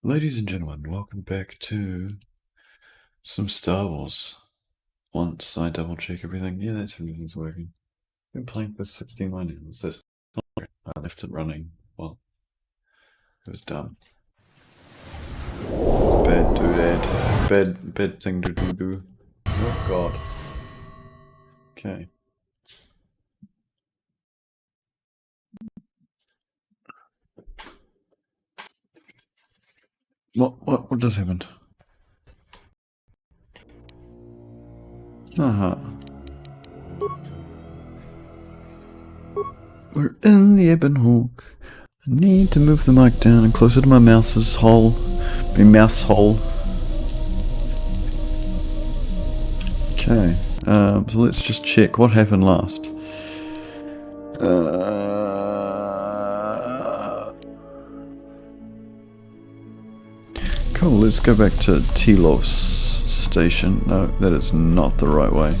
Ladies and gentlemen, welcome back to some Star Wars. Once I double check everything, yeah, everything's working. Been playing for 69 hours. That's not great. I left it running. Well, it was dumb. It's bad doodad. Bad thing to do. Oh god. Okay. What just happened? We're in the Ebon Hawk. I need to move the mic down and closer to my mouth's hole. My mouth's hole. Okay. So let's just check what happened last. Cool, let's go back to Telov's station. No, that is not the right way.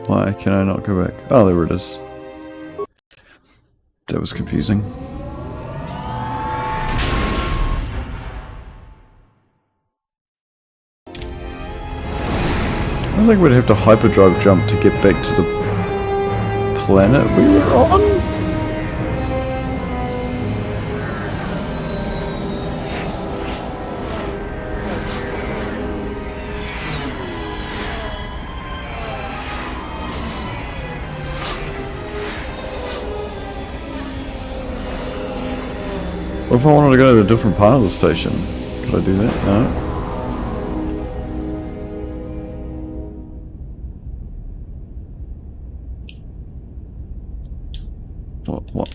Why can I not go back? Oh, there it is. That was confusing. I think we'd have to hyperdrive jump to get back to the planet we were on. What if I wanted to go to a different part of the station? Could I do that? No.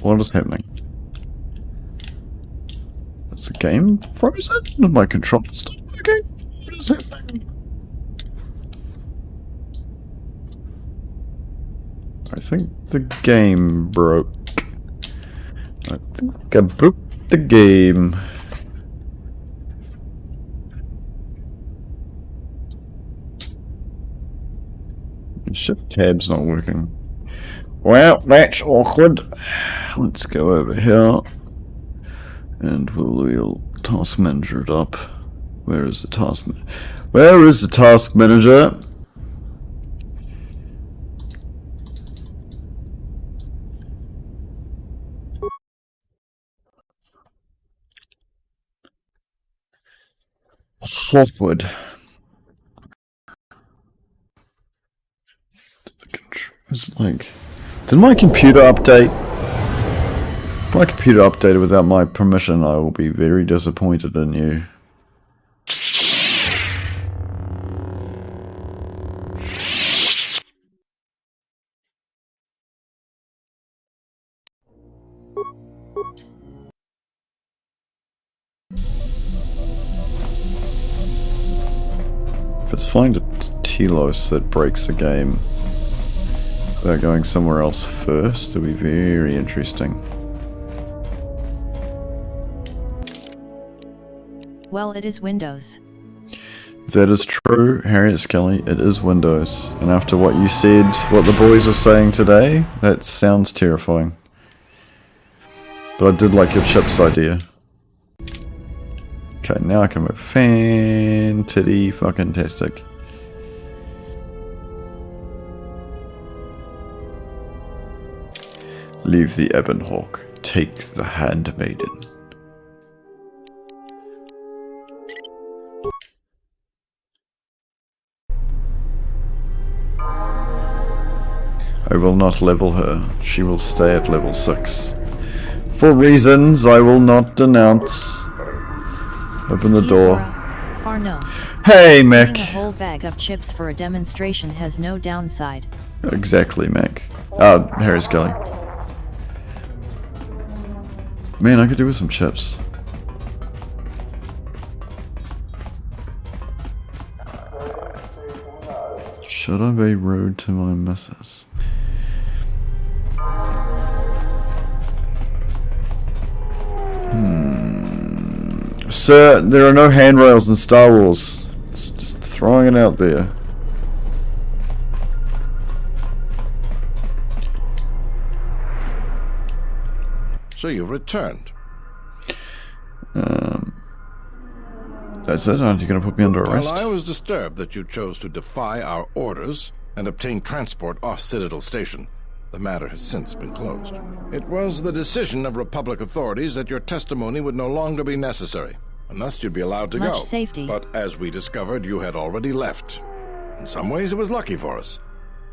What is happening? Is the game frozen? Did my controller stop working? What is happening? I think the game broke. I think I broke the game. Shift tab's not working. Well, that's awkward. Let's go over here. And we'll task manager it up. Where is the task manager? Where is the task manager? Awkward. It's like... Did my computer update? If my computer updated without my permission, I will be very disappointed in you. If it's flying to Telos that breaks the game without going somewhere else first, it'll be very interesting. Well, it is Windows. That is true, Harriet Skelly, it is Windows. And after what you said, what the boys were saying today, that sounds terrifying. But I did like your chips idea. Okay, now I can move. Fan-titty-fucking-tastic. Leave the Ebon Hawk. Take the Handmaiden. I will not level her. She will stay at level 6. For reasons I will not denounce. Open the door. Hey, Mac. A whole bag of chips for a demonstration has no downside. Exactly, Mac. Harry Skelly. Man, I could do with some chips. Should I be rude to my missus? Sir, there are no handrails in Star Wars. Just throwing it out there. So you've returned. That's it? Aren't you going to put me under arrest? Well, I was disturbed that you chose to defy our orders and obtain transport off Citadel Station. The matter has since been closed. It was the decision of Republic authorities that your testimony would no longer be necessary, and thus you'd be allowed to go. Much safety. But as we discovered, you had already left. In some ways, it was lucky for us,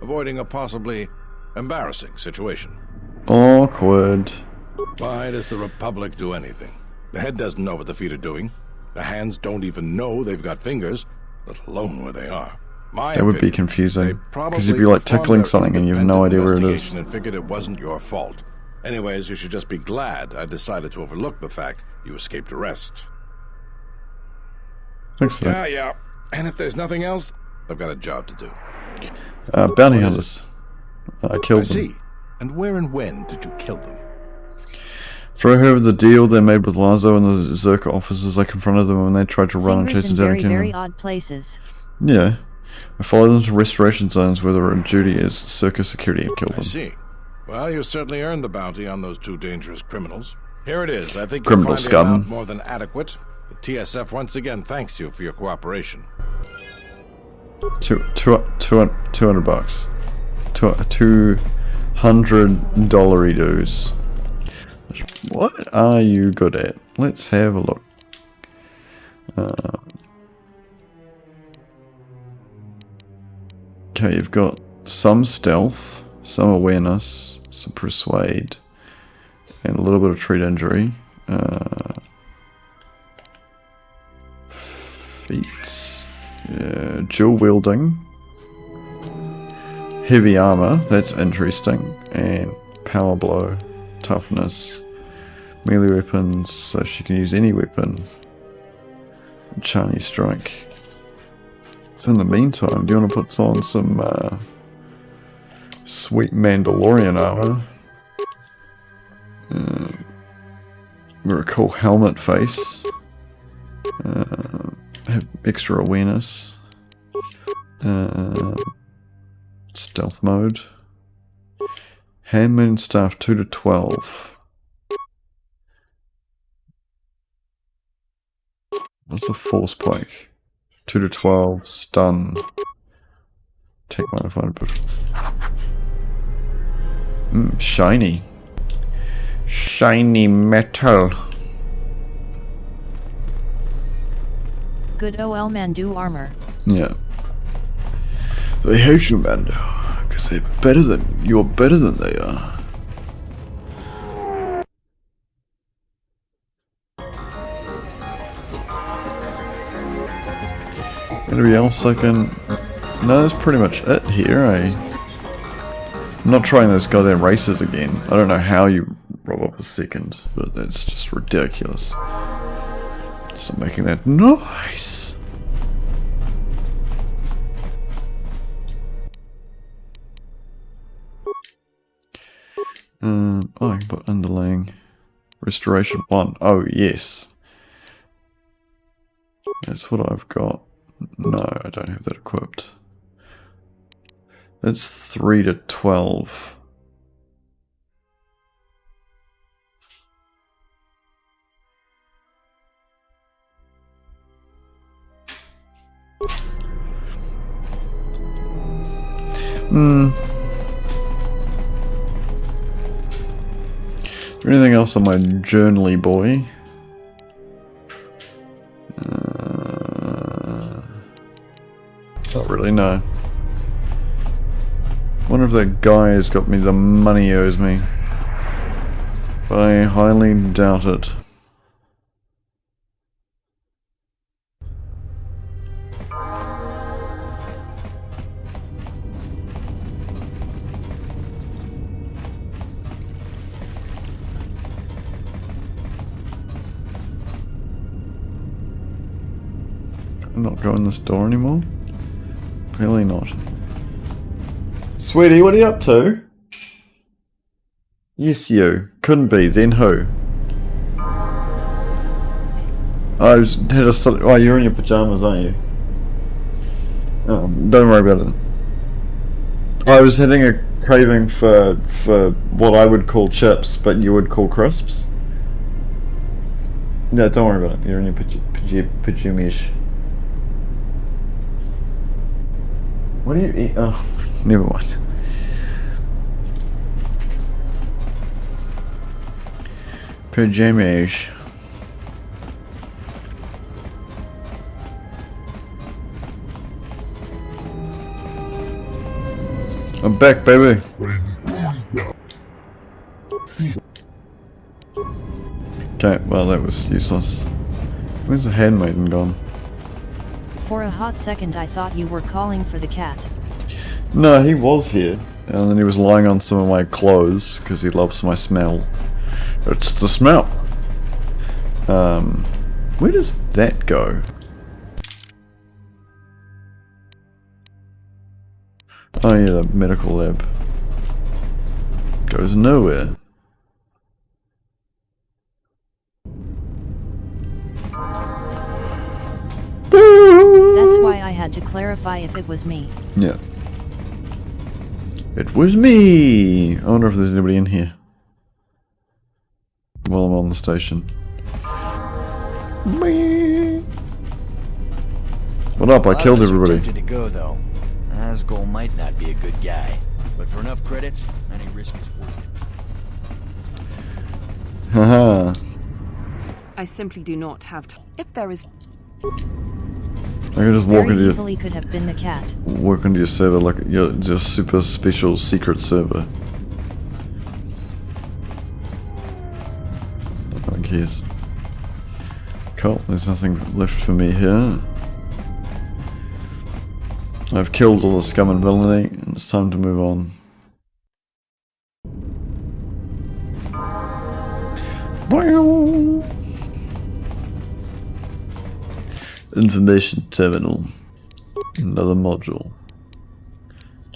avoiding a possibly embarrassing situation. Awkward. Why does the Republic do anything? The head doesn't know what the feet are doing. The hands don't even know they've got fingers, let alone where they are. That would be confusing, because you'd be like tickling something and you have no idea where it is. And figured it wasn't your fault. Anyways, you should just be glad I decided to overlook the fact you escaped arrest. Thanks for that. Yeah. And if there's nothing else, I've got a job to do. Bounty hunters. I killed them. I see. And where and when did you kill them? Throw over the deal they made with Lazo and the Zerka officers. I confronted them when they tried to run and Fingers chase in them down. very odd places. Yeah. I followed them to restoration zones where they were on duty as Circus security and killed them. I see. Well, you certainly earned the bounty on those two dangerous criminals. Here it is. I think you'll Criminal find the scum. amount more than adequate. The TSF once again thanks you for your cooperation. $200 bucks. $200 dues. What are you good at? Let's have a look. Okay, you've got some stealth, some awareness, some persuade, and a little bit of treat injury. Feats. Dual wielding. Heavy armor, that's interesting. And power blow. Toughness. Melee weapons, so she can use any weapon. Charney strike. So in the meantime, do you want to put on some sweet Mandalorian armor? Wear a cool helmet face. Have extra awareness. Stealth mode. Handmaiden staff 2 to 12. What's a force pike? 2 to 12, stun. Take modified, but shiny. Shiny metal. Good OL Mandu armor. Yeah. They hate you, Mando, because they're better than you're better than they are. Anybody else I can... No, that's pretty much it here, I'm not trying those goddamn races again. I don't know how you rob up a second, but that's just ridiculous. Stop making that noise! Oh, I can put underlaying. Restoration 1. Oh, yes. That's what I've got. No, I don't have that equipped. That's 3 to 12. Is there anything else on my journally boy? Not really, no. Wonder if that guy has got me the money he owes me. I highly doubt it. I'm not going this door anymore. Really not. Sweetie, what are you up to? Yes, you. Couldn't be. Then who? I was had a oh, you're in your pajamas, aren't you? Don't worry about it. I was having a craving for what I would call chips, but you would call crisps. No, don't worry about it. You're in your pajamas. What do you eat? Oh, never mind. Pajamas. I'm back, baby. Okay, well that was useless. Where's the handmaiden gone? For a hot second I thought you were calling for the cat. No, he was here. And then he was lying on some of my clothes because he loves my smell. It's the smell. Where does that go? Oh yeah, the medical lab. Goes nowhere. That's why I had to clarify if it was me. Yeah. It was me! I wonder if there's anybody in here. While I'm on the station. What up? I killed everybody. Tempted to go though. Asgol might not be a good guy, but for enough credits, any risk is worth it. Haha. I simply do not have time. If there is... I can just walk Very into easily could have been the cat. walk into your server like your just super special secret server. No one cares. Cool, there's nothing left for me here. I've killed all the scum and villainy, and it's time to move on. Information terminal. Another module.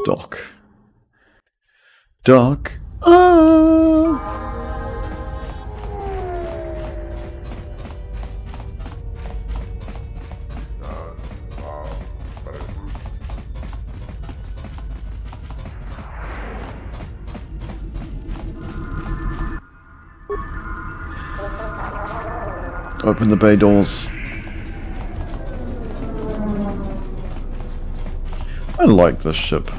Dock. Dock. Ah! Open the bay doors. I like this ship.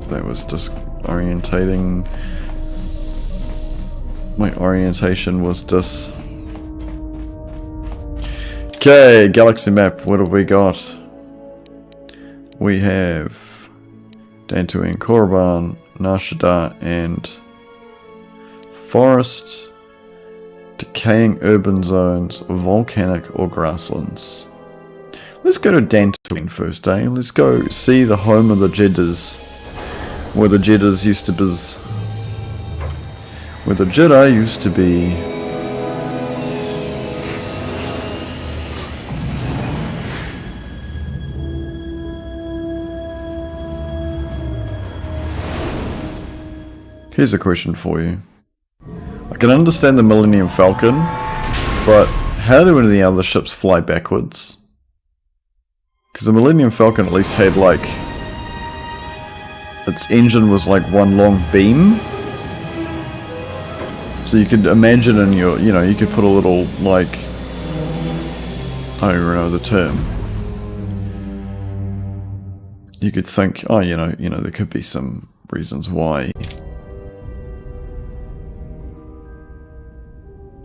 That was disorientating. My orientation was Okay, galaxy map. What have we got? We have Dantooine, Korriban, Nar Shaddaa, and forest, decaying urban zones, volcanic or grasslands. Let's go to Dantooine first, eh? Let's go see the home of the Jeddas, where the Jeddas used to be. Where the Jedi used to be. Here's a question for you. I can understand the Millennium Falcon, but how do any of the other ships fly backwards? Because the Millennium Falcon at least had like... its engine was like one long beam. So you could imagine in your, you know, you could put a little like... I don't even know the term. You could think, oh, you know, there could be some reasons why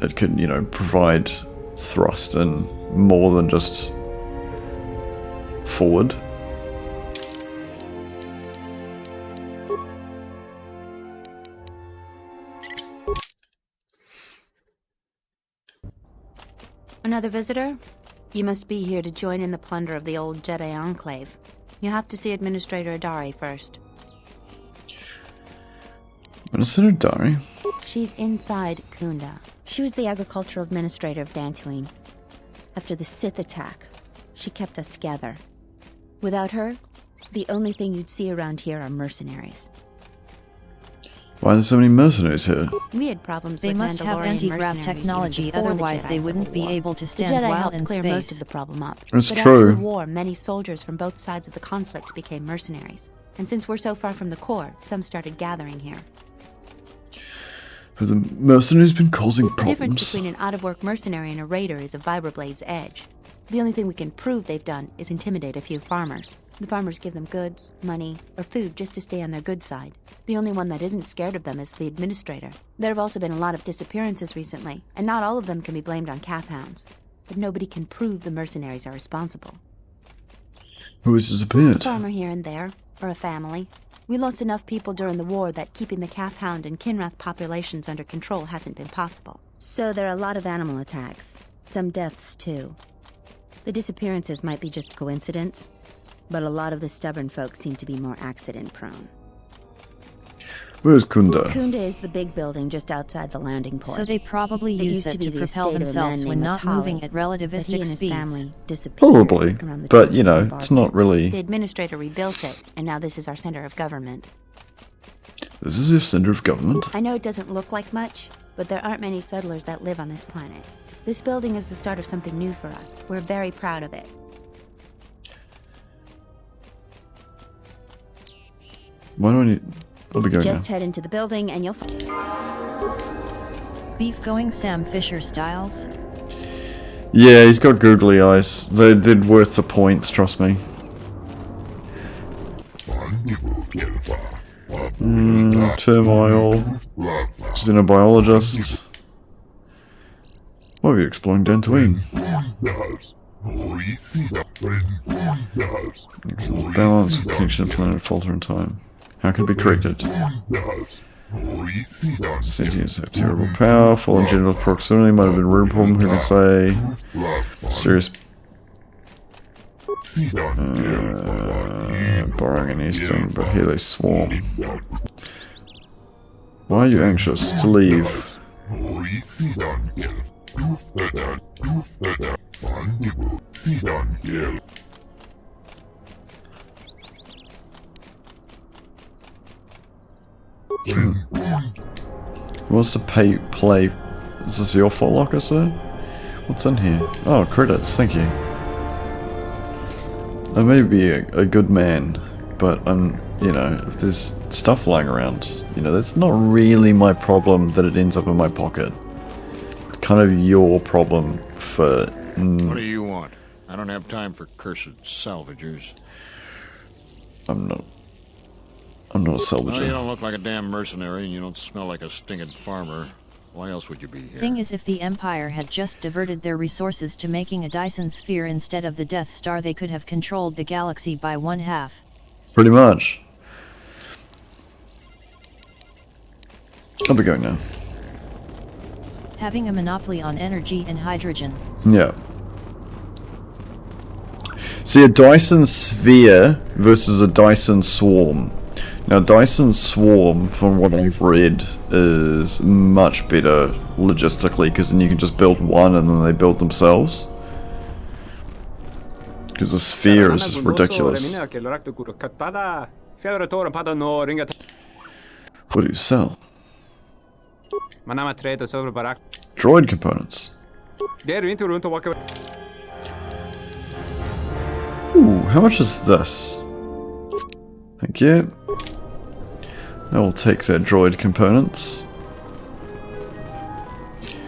it could, you know, provide thrust and more than just forward. Another visitor? You must be here to join in the plunder of the old Jedi Enclave. You have to see Administrator Adari first. Administrator Adari? She's inside Kunda. She was the agricultural administrator of Dantooine. After the Sith attack, she kept us together. Without her, the only thing you'd see around here are mercenaries. Why are there so many mercenaries here? We had problems They with must have Mandalorian anti-grav mercenaries technology, even before the otherwise Jedi they Civil wouldn't be War. able to The stand Jedi while helped in clear most of space. the problem up. It's but true. after the war, many soldiers from both sides of the conflict became mercenaries. And since we're so far from the core, some started gathering here. Have the mercenaries been causing The difference problems? between an out-of-work mercenary and a raider is a vibroblade's edge. The only thing we can prove they've done is intimidate a few farmers. The farmers give them goods, money, or food just to stay on their good side. The only one that isn't scared of them is the administrator. There have also been a lot of disappearances recently, and not all of them can be blamed on calf hounds. But nobody can prove the mercenaries are responsible. Who has A disappeared? farmer here and there, or a family. We lost enough people during the war that keeping the calf hound and Kinrath populations under control hasn't been possible. So there are a lot of animal attacks. Some deaths, too. The disappearances might be just coincidence, but a lot of the stubborn folk seem to be more accident-prone. Where's Kunda? Kunda is the big building just outside the landing port. So they probably It use used that be to the propel estate of a themselves man when named not Matali, moving at but he relativistic and his speeds. family disappeared Probably, around the but time you of the know, it's not bombardment. really. The administrator rebuilt it, and now this is our center of government. This is your center of government. I know it doesn't look like much, but there aren't many settlers that live on this planet. This building is the start of something new for us. We're very proud of it. Why do I need? I'll be going Just now. head into the building and you'll Beef going Sam Fisher styles. Yeah, he's got googly eyes. They did worth the points, trust me. Turmoil. Xenobiologist. Why are we exploring Dantooine? Balance, connection, planet, falter in time. How can it be corrected? Sentience have terrible power, fallen genital proximity might have been a real problem, who can say? Mysterious. Borrowing an eastern, but here they swarm. Why are you anxious to leave? Who wants to play? Is this your fault locker, sir? What's in here? Oh, credits, thank you. I may be a good man, but you know, if there's stuff lying around, you know, that's not really my problem that it ends up in my pocket. It's kind of your problem for... What do you want? I don't have time for cursed salvagers. I'm not a salvager. Well, you don't look like a damn mercenary, and you don't smell like a stinking farmer. Why else would you be here? Thing is, if the Empire had just diverted their resources to making a Dyson sphere instead of the Death Star, they could have controlled the galaxy by 1/2. Pretty much. I'll be going now. Having a monopoly on energy and hydrogen. Yeah. See, a Dyson sphere versus a Dyson swarm. Now, Dyson swarm, from what I've read, is much better logistically, because then you can just build one and then they build themselves. Because a sphere is just ridiculous. What do you sell? Droid components. Ooh, how much is this? Thank you. I will take their droid components.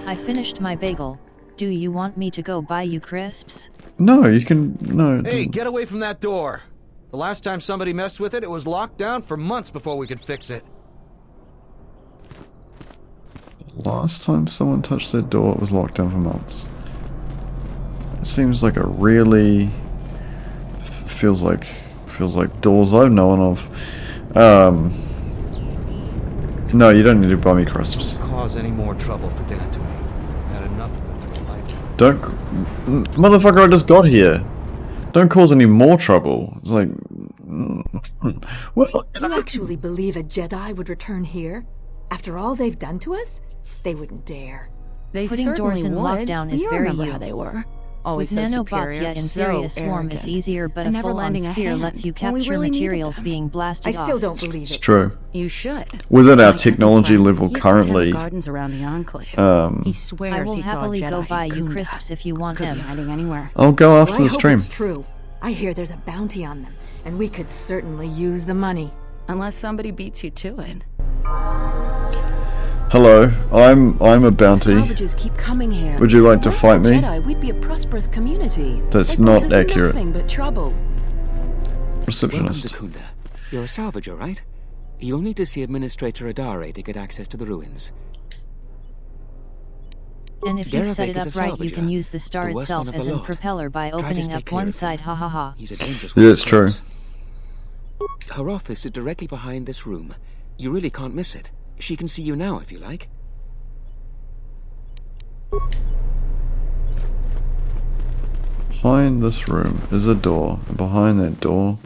I finished my bagel. Do you want me to go buy you crisps? No, you can... No. Hey, get away from that door! The last time somebody messed with it, it was locked down for months before we could fix it. Last time someone touched their door, it was locked down for months. It seems like a really... feels like doors I've known of. No, you don't need to buy me crisps. Cause any more trouble for Dantooine. Had enough of it for life. Don't... Motherfucker, I just got here. Don't cause any more trouble. It's like... Well... Do you actually believe a Jedi would return here? After all they've done to us? They wouldn't dare. Putting doors in lockdown is very remember you. how they were. Always With so nanobots, superior, yeah, in theory a so swarm is arrogant. easier, but And a never full-on lending a sphere hand lets you when we capture really needed materials them. being blasted I off. still don't believe It's it. true. You should. Within our My cousin's technology friend level used to tend the currently, gardens around the Enclave. He I swears will he saw a happily Jedi go buy in you Kunda. crisps if you want Could be them. hiding anywhere. I'll go after Well, I the hope stream. it's true. I hear there's a bounty on them, and we could certainly use the money. Unless somebody beats you to it. Hello, I'm a bounty. Salvages keep coming here. Would you like to Without fight me? Jedi, we'd be a prosperous community. That's They brought not us accurate. Nothing but trouble. Receptionist. Welcome to Kunda. You're a salvager, right? You'll need to see Administrator Adare to get access to the ruins. And if you set Garevik it is up a right, you salvager, can use the star the worst itself one of as the a lot. propeller by Try to opening stay up clear one of side, him. ha ha ha. He's a dangerous Yeah, one it's to true. cross. Her office is directly behind this room. You really can't miss it. She can see you now if you like. Behind this room is a door, and behind that door...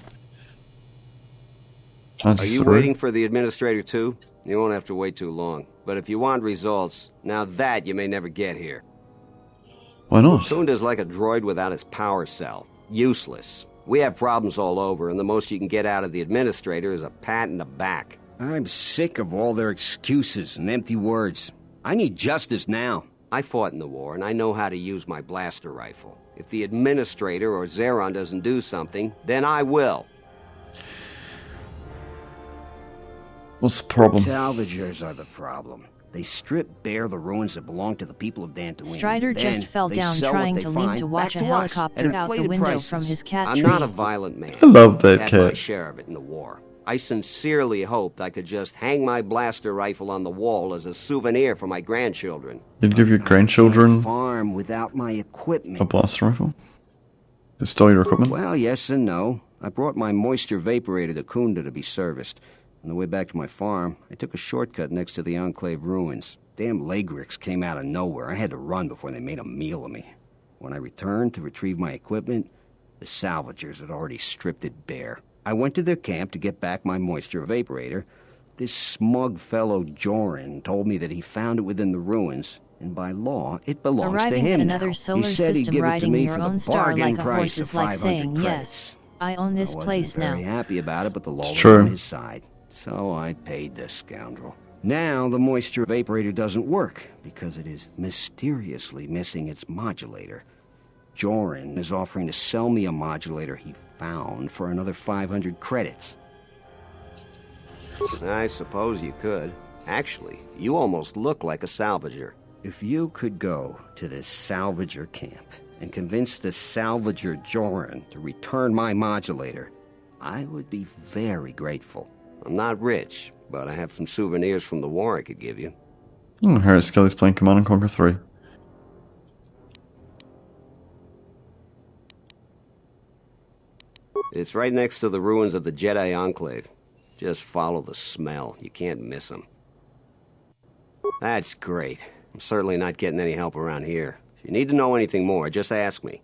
Are you waiting for the administrator too? You won't have to wait too long. But if you want results, now that you may never get here. Why not? Kunda's like a droid without his power cell. Useless. We have problems all over, and the most you can get out of the administrator is a pat in the back. I'm sick of all their excuses and empty words. I need justice now. I fought in the war, and I know how to use my blaster rifle. If the administrator or Zeron doesn't do something, then I will. What's the problem? Salvagers are the problem. They strip bare the ruins that belong to the people of Dantooine. Strider just fell down trying to lean to watch a helicopter out the window from his cat tree. I'm not a violent man. I love that Had my cat. share of it in the war. I sincerely hoped I could just hang my blaster rifle on the wall as a souvenir for my grandchildren. You'd give your grandchildren Farm without my equipment. a blaster rifle? They stole your equipment? Well, yes and no. I brought my moisture vaporator to Kunda to be serviced. On the way back to my farm, I took a shortcut next to the Enclave ruins. Damn Lagrix came out of nowhere. I had to run before they made a meal of me. When I returned to retrieve my equipment, the salvagers had already stripped it bare. I went to their camp to get back my moisture vaporator. This smug fellow Joran told me that he found it within the ruins, and by law, it belongs to Arriving him at another now. solar He said he'd system give it to riding me your for own the star bargain like a price horse of is like 500 saying, credits. yes, I own this I place wasn't very now. happy about it, but the law was true. on his side. So I paid this scoundrel. Now the moisture vaporator doesn't work because it is mysteriously missing its modulator. Joran is offering to sell me a modulator he found for another 500 credits. I suppose you could. Actually, you almost look like a salvager. If you could go to this salvager camp and convince the salvager Joran to return my modulator, I would be very grateful. I'm not rich, but I have some souvenirs from the war I could give you. Harry Skelly's playing Command & Conquer 3. It's right next to the ruins of the Jedi Enclave. Just follow the smell. You can't miss them. That's great. I'm certainly not getting any help around here. If you need to know anything more, just ask me.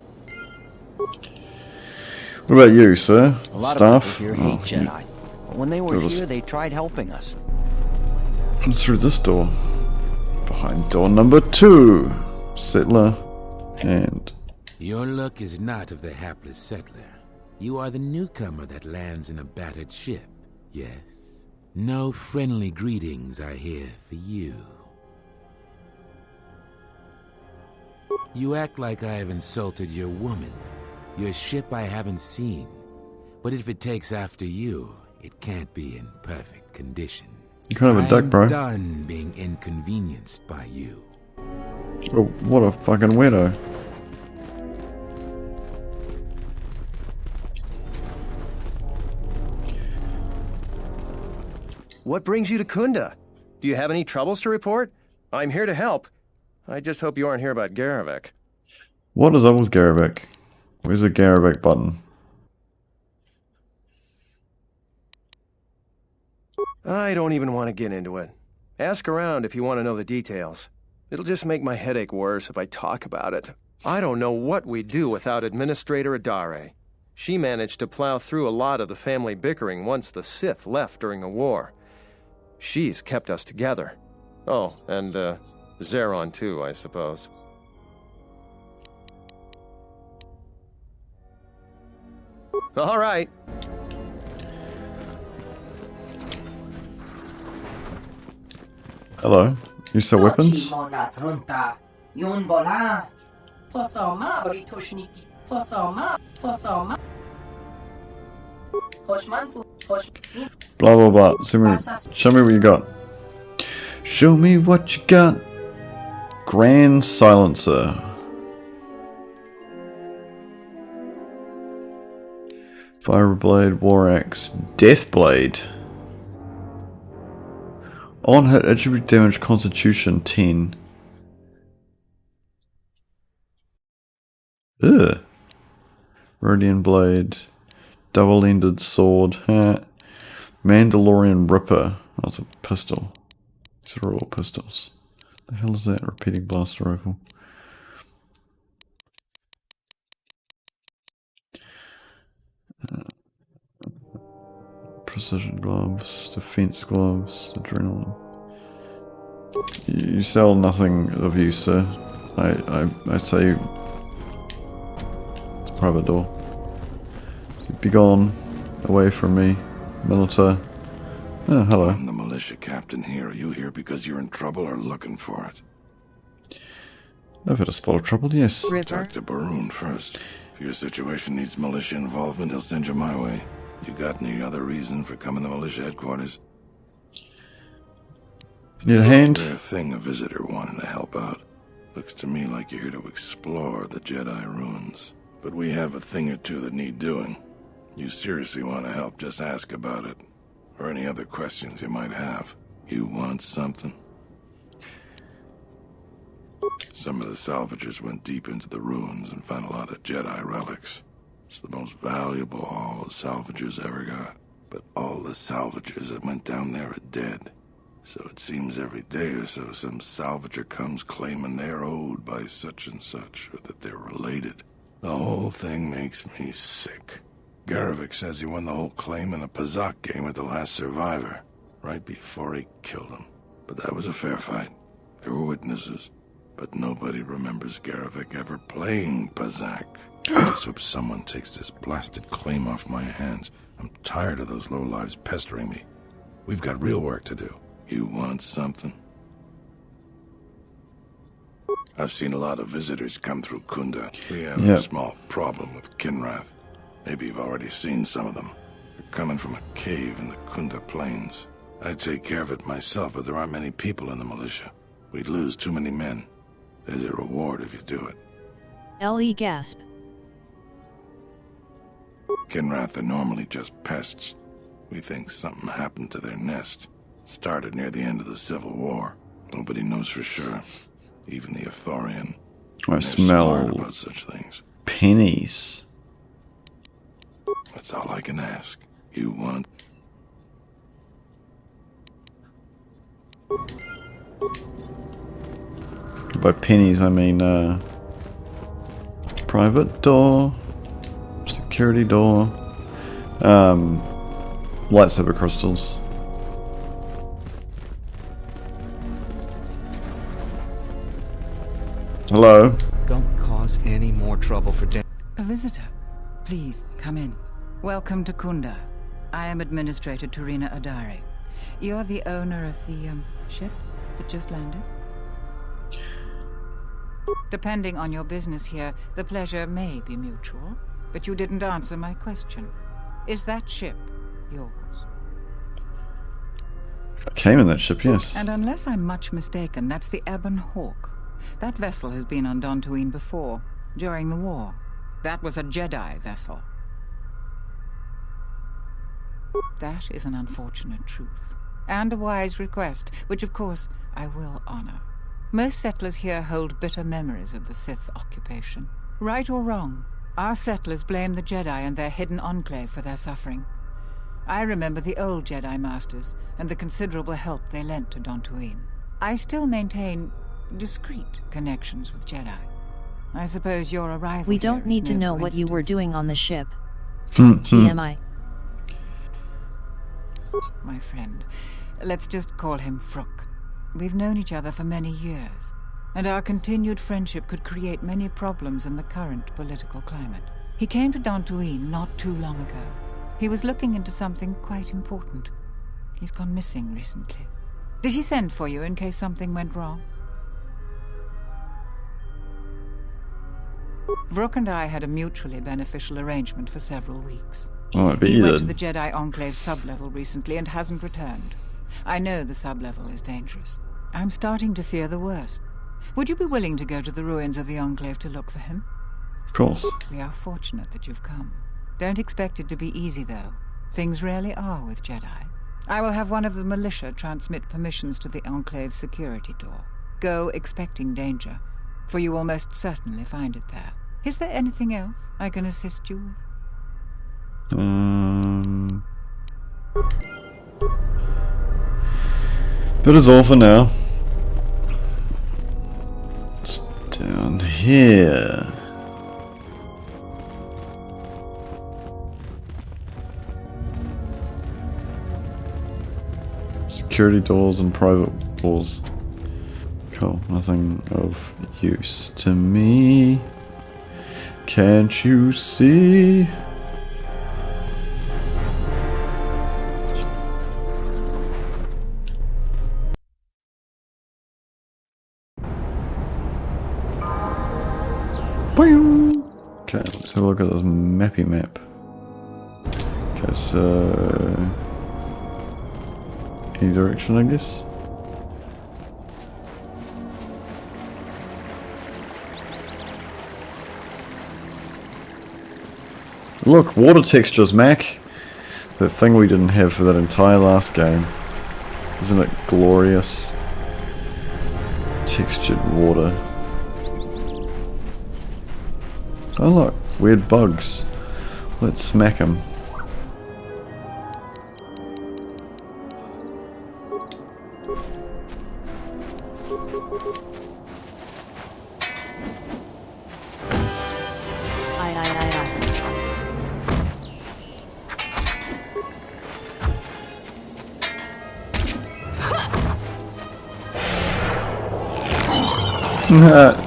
What about you, sir? A lot Staff? of people here hate Jedi. But when they were It was- here, they tried helping us. And through this door. Behind door number 2. Settler and... Your luck is not of the hapless settler. You are the newcomer that lands in a battered ship, yes. No friendly greetings are here for you. You act like I have insulted your woman, your ship I haven't seen. But if it takes after you, it can't be in perfect condition. You're kind of a dick, bro. I'm done being inconvenienced by you. Oh, what a fucking weirdo. What brings you to Kunda? Do you have any troubles to report? I'm here to help. I just hope you aren't here about Garevik. What is up with Garevik? Where's the Garevik button? I don't even want to get into it. Ask around if you want to know the details. It'll just make my headache worse if I talk about it. I don't know what we'd do without Administrator Adare. She managed to plow through a lot of the family bickering once the Sith left during the war. She's kept us together. Oh, and Zeron too, I suppose. All right. Hello. You sell weapons? Blah blah blah. Show me what you got. Show me what you got. Grand silencer. Fire blade, war axe, death blade. On hit attribute damage, constitution 10. Ugh. Radiant blade, double-ended sword, Mandalorian ripper. Oh, it's a pistol. These are all pistols. The hell is that? Repeating blaster rifle. Precision gloves, defense gloves, adrenaline. You sell nothing of use, sir. I say it's a private door. So be gone, away from me, militia. Oh, hello. I'm the militia captain here. Are you here because you're in trouble or looking for it? I've had a spot of trouble, yes. Talk to Baroon first. If your situation needs militia involvement, he'll send you my way. You got any other reason for coming to militia headquarters? Need a hand? Rare thing, a visitor wanting to help out. Looks to me like you're here to explore the Jedi ruins. But we have a thing or two that need doing. You seriously want to help, just ask about it. Or any other questions you might have. You want something? Some of the salvagers went deep into the ruins and found a lot of Jedi relics. It's the most valuable haul the salvagers ever got. But all the salvagers that went down there are dead. So it seems every day or so some salvager comes claiming they're owed by such and such, or that they're related. The whole thing makes me sick. Garavik says he won the whole claim in a Pazak game with the last survivor, right before he killed him. But that was a fair fight. There were witnesses. But nobody remembers Garavik ever playing Pazak. I just hope someone takes this blasted claim off my hands. I'm tired of those lowlives pestering me. We've got real work to do. You want something? I've seen a lot of visitors come through Kunda. We have a small problem with Kinrath. Maybe you've already seen some of them. They're coming from a cave in the Kunda Plains. I'd take care of it myself, but there aren't many people in the militia. We'd lose too many men. There's a reward if you do it. LE gasp. Kinrath are normally just pests. We think something happened to their nest. Started near the end of the Civil War. Nobody knows for sure. Even the Ithorian. I smell about such things. Pennies. That's all I can ask. You want? By pennies, I mean private door, security door, lightsaber crystals. Hello. Don't cause any more trouble for Dan. A visitor. Please, come in. Welcome to Kunda. I am Administrator Turina Adari. You're the owner of the, ship that just landed? Depending on your business here, the pleasure may be mutual, but you didn't answer my question. Is that ship yours? I came in that ship, yes. And unless I'm much mistaken, that's the Ebon Hawk. That vessel has been on Dantooine before, during the war. That was a Jedi vessel. That is an unfortunate truth, and a wise request, which of course I will honor. Most settlers here hold bitter memories of the Sith occupation. Right or wrong, our settlers blame the Jedi and their hidden enclave for their suffering. I remember the old Jedi Masters and the considerable help they lent to Dantooine. I still maintain discreet connections with Jedi. I suppose your arrival We don't here need is to no know what you were doing on the ship. TMI. TMI. My friend, let's just call him Frook. We've known each other for many years, and our continued friendship could create many problems in the current political climate. He came to Dantooine not too long ago. He was looking into something quite important. He's gone missing recently. Did he send for you in case something went wrong? Vrook and I had a mutually beneficial arrangement for several weeks. Oh, I bet He you went to did. the Jedi Enclave sublevel recently and hasn't returned. I know the sublevel is dangerous. I'm starting to fear the worst. Would you be willing to go to the ruins of the Enclave to look for him? Of course. We are fortunate that you've come. Don't expect it to be easy, though. Things rarely are with Jedi. I will have one of the militia transmit permissions to the Enclave security door. Go expecting danger, for you will most certainly find it there. Is there anything else I can assist you with? That is all for now. It's down here. Security doors and private doors. Cool, nothing of use to me. Can't you see? Okay, let's have a look at this mappy map. Okay, so any direction, I guess. Look, water textures, Mac. That thing we didn't have for that entire last game. Isn't it glorious? Textured water. Oh look, weird bugs. Let's smack them.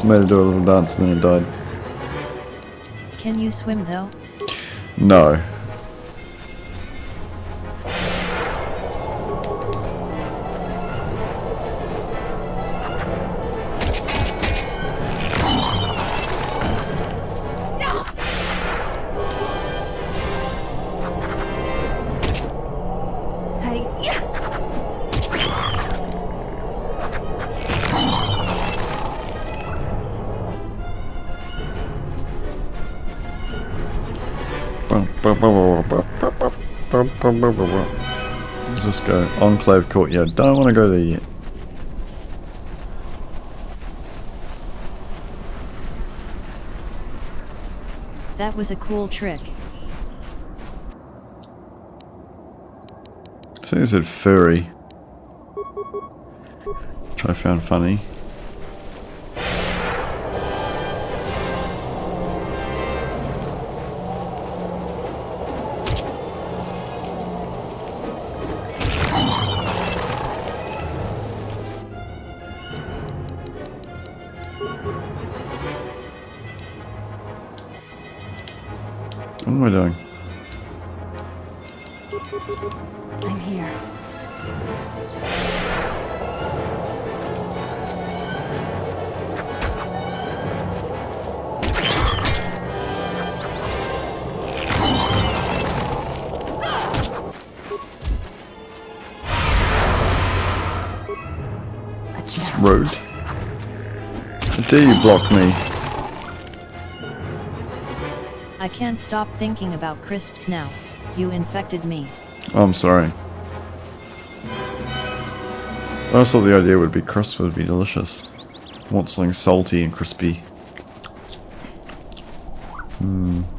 Made it do a little dance and then it died. Can you swim though? No. Let's just go. Enclave Courtyard. Don't want to go there yet. That was a cool trick. So they said furry. Which I found funny. What am I doing? I'm here. It's rude. How dare you block me? I can't stop thinking about crisps now. You infected me. Oh, I'm sorry. I thought the idea would be crisps would be delicious. I want something salty and crispy.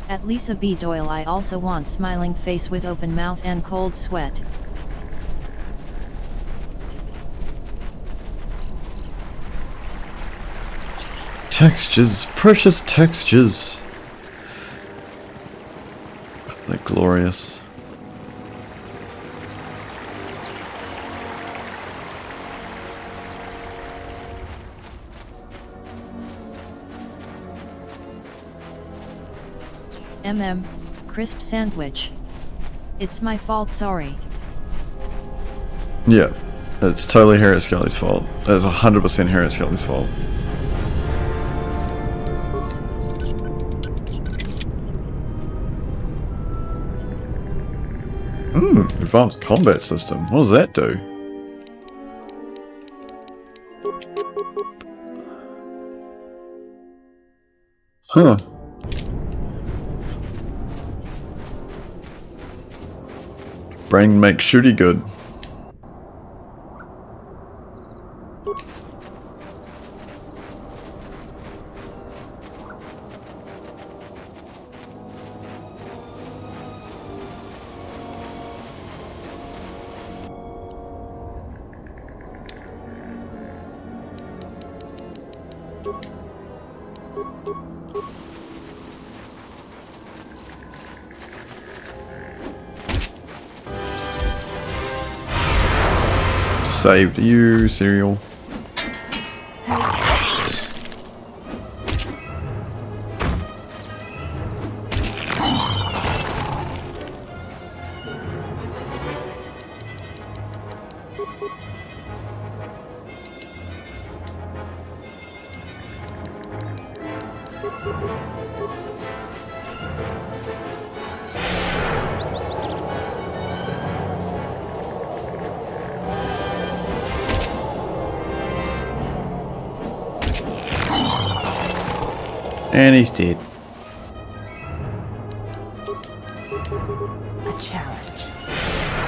At Lisa B. Doyle, I also want smiling face with open mouth and cold sweat. Textures, precious textures. They're glorious. Crisp sandwich. It's my fault, sorry. Yeah, it's totally Harriet Skelly's fault. It's 100% Harriet Skelly's fault. Advanced combat system. What does that do? Huh. Brain makes shooty good. Saved you, cereal. And he's dead. A challenge.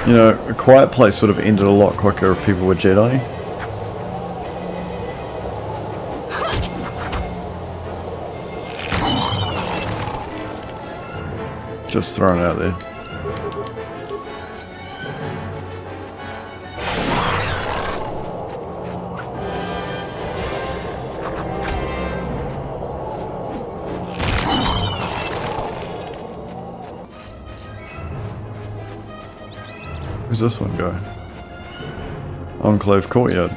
You know, A Quiet Place would have ended a lot quicker if people were Jedi. Just throwing it out there. Where's this one go? Enclave Courtyard.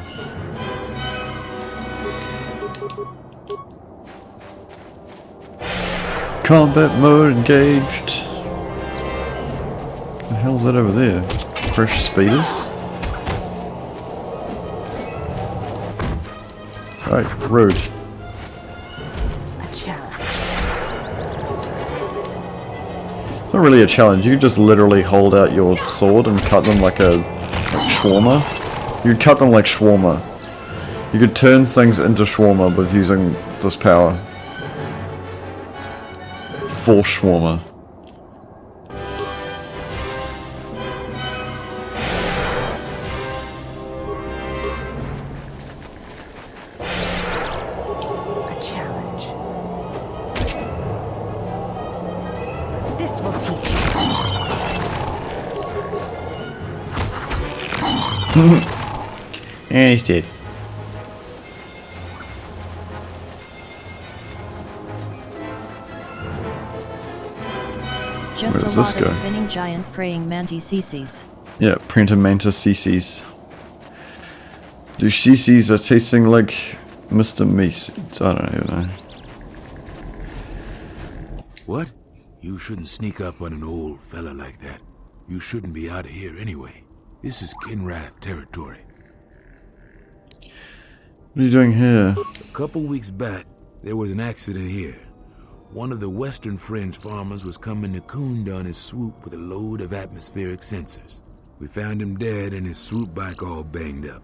Combat mode engaged. What the hell's that over there? Fresh speeders? Right, rude. A challenge. It's not really a challenge, you could just literally hold out your sword and cut them like shawarma. You could cut them like shawarma. You could turn things into shawarma with using this power. Full shawarma. A challenge. This will teach you. And he's dead. Just Where a does lot this of go? spinning giant praying mantis CCs. Yeah, Prenta Mantis CCs. Do CCs are tasting like Mr. Meese? I don't even know. What? You shouldn't sneak up on an old fella like that. You shouldn't be out of here anyway. This is Kinrath territory. What are you doing here? A couple weeks back, there was an accident here. One of the Western Fringe farmers was coming to Kunda on his swoop with a load of atmospheric sensors. We found him dead and his swoop bike all banged up.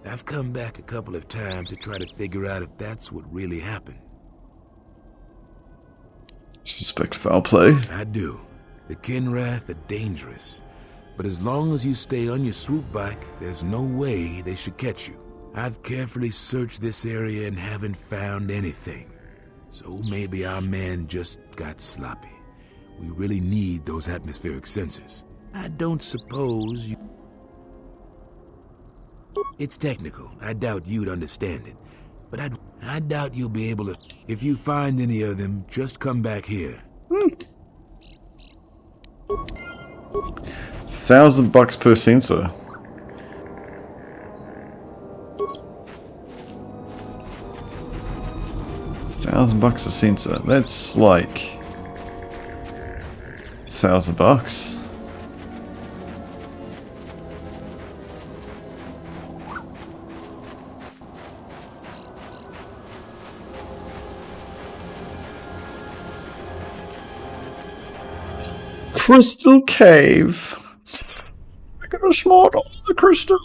I've come back a couple of times to try to figure out if that's what really happened. Suspect foul play. I do. The Kinrath are dangerous. But as long as you stay on your swoop bike, there's no way they should catch you. I've carefully searched this area and haven't found anything. So maybe our man just got sloppy. We really need those atmospheric sensors. I don't suppose you... It's technical. I doubt you'd understand it. But I doubt you'll be able to... If you find any of them, just come back here. $1,000 per sensor. $1,000 a sensor. That's like $1,000. Crystal Cave. I got a smart all the crystal.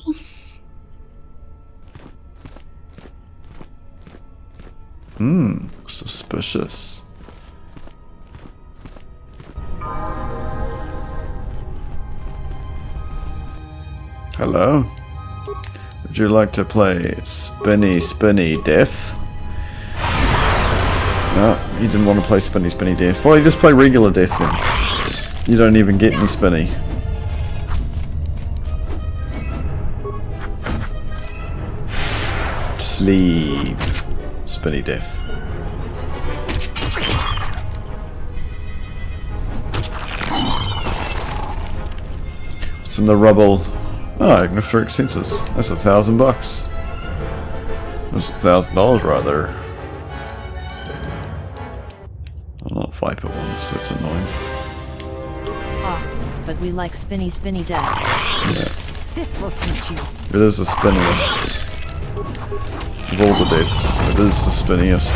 Suspicious. Hello. Would you like to play Spinny Death? No, you didn't want to play Spinny Death. Well, you just play regular Death then. You don't even get any spinny. Sleep. Spinny Death. What's in the rubble? Oh, atmospheric sensors. That's $1,000. That's $1,000 right there. I'm not Viper ones, that's annoying. But we like spinny death. Yeah. This will teach you. It is the spinniest. Of all the deaths, it is the spinniest.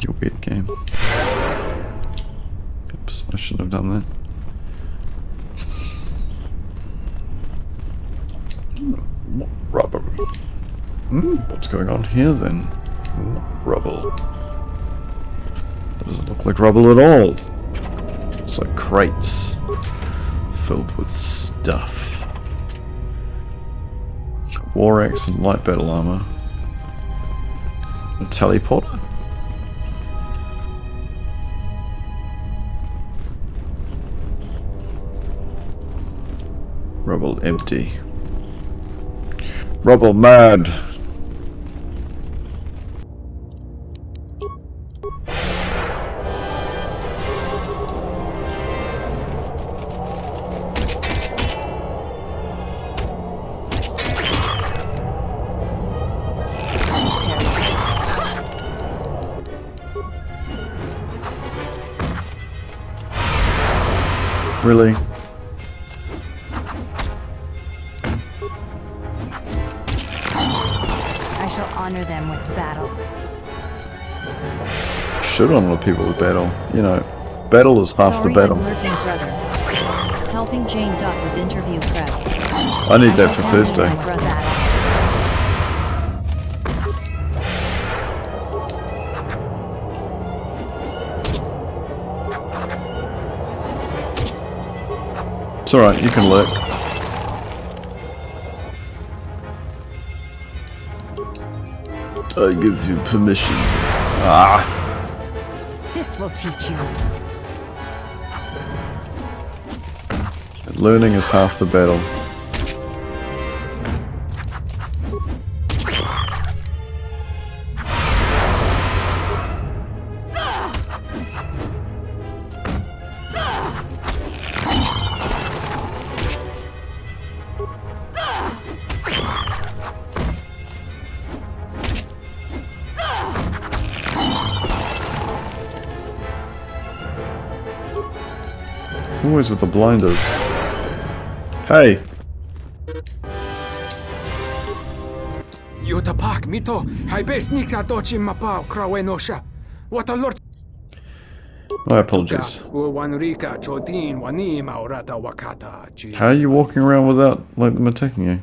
You're a weird game. Oops, I shouldn't have done that. Rubber. What's going on here then? Rubble. That doesn't look like rubble at all. It's like crates filled with stuff. War axe and light battle armor. A teleporter? Rubble empty. Rubble mad. Really? I shall honor them with battle. Should honor people with battle. You know, battle is half the battle. Lurking brother. Helping Jane Duck with interview prep. I need that for Thursday. It's alright, you can lurk. I give you permission. Ah! This will teach you. Learning is half the battle. Always with the blinders. Hey! Yutapak mito, hai best nikta dochi mapao krawenosha. What a lord. My apologies. Wanrika chodin wani maurata wakata. How are you walking around without like them attacking you?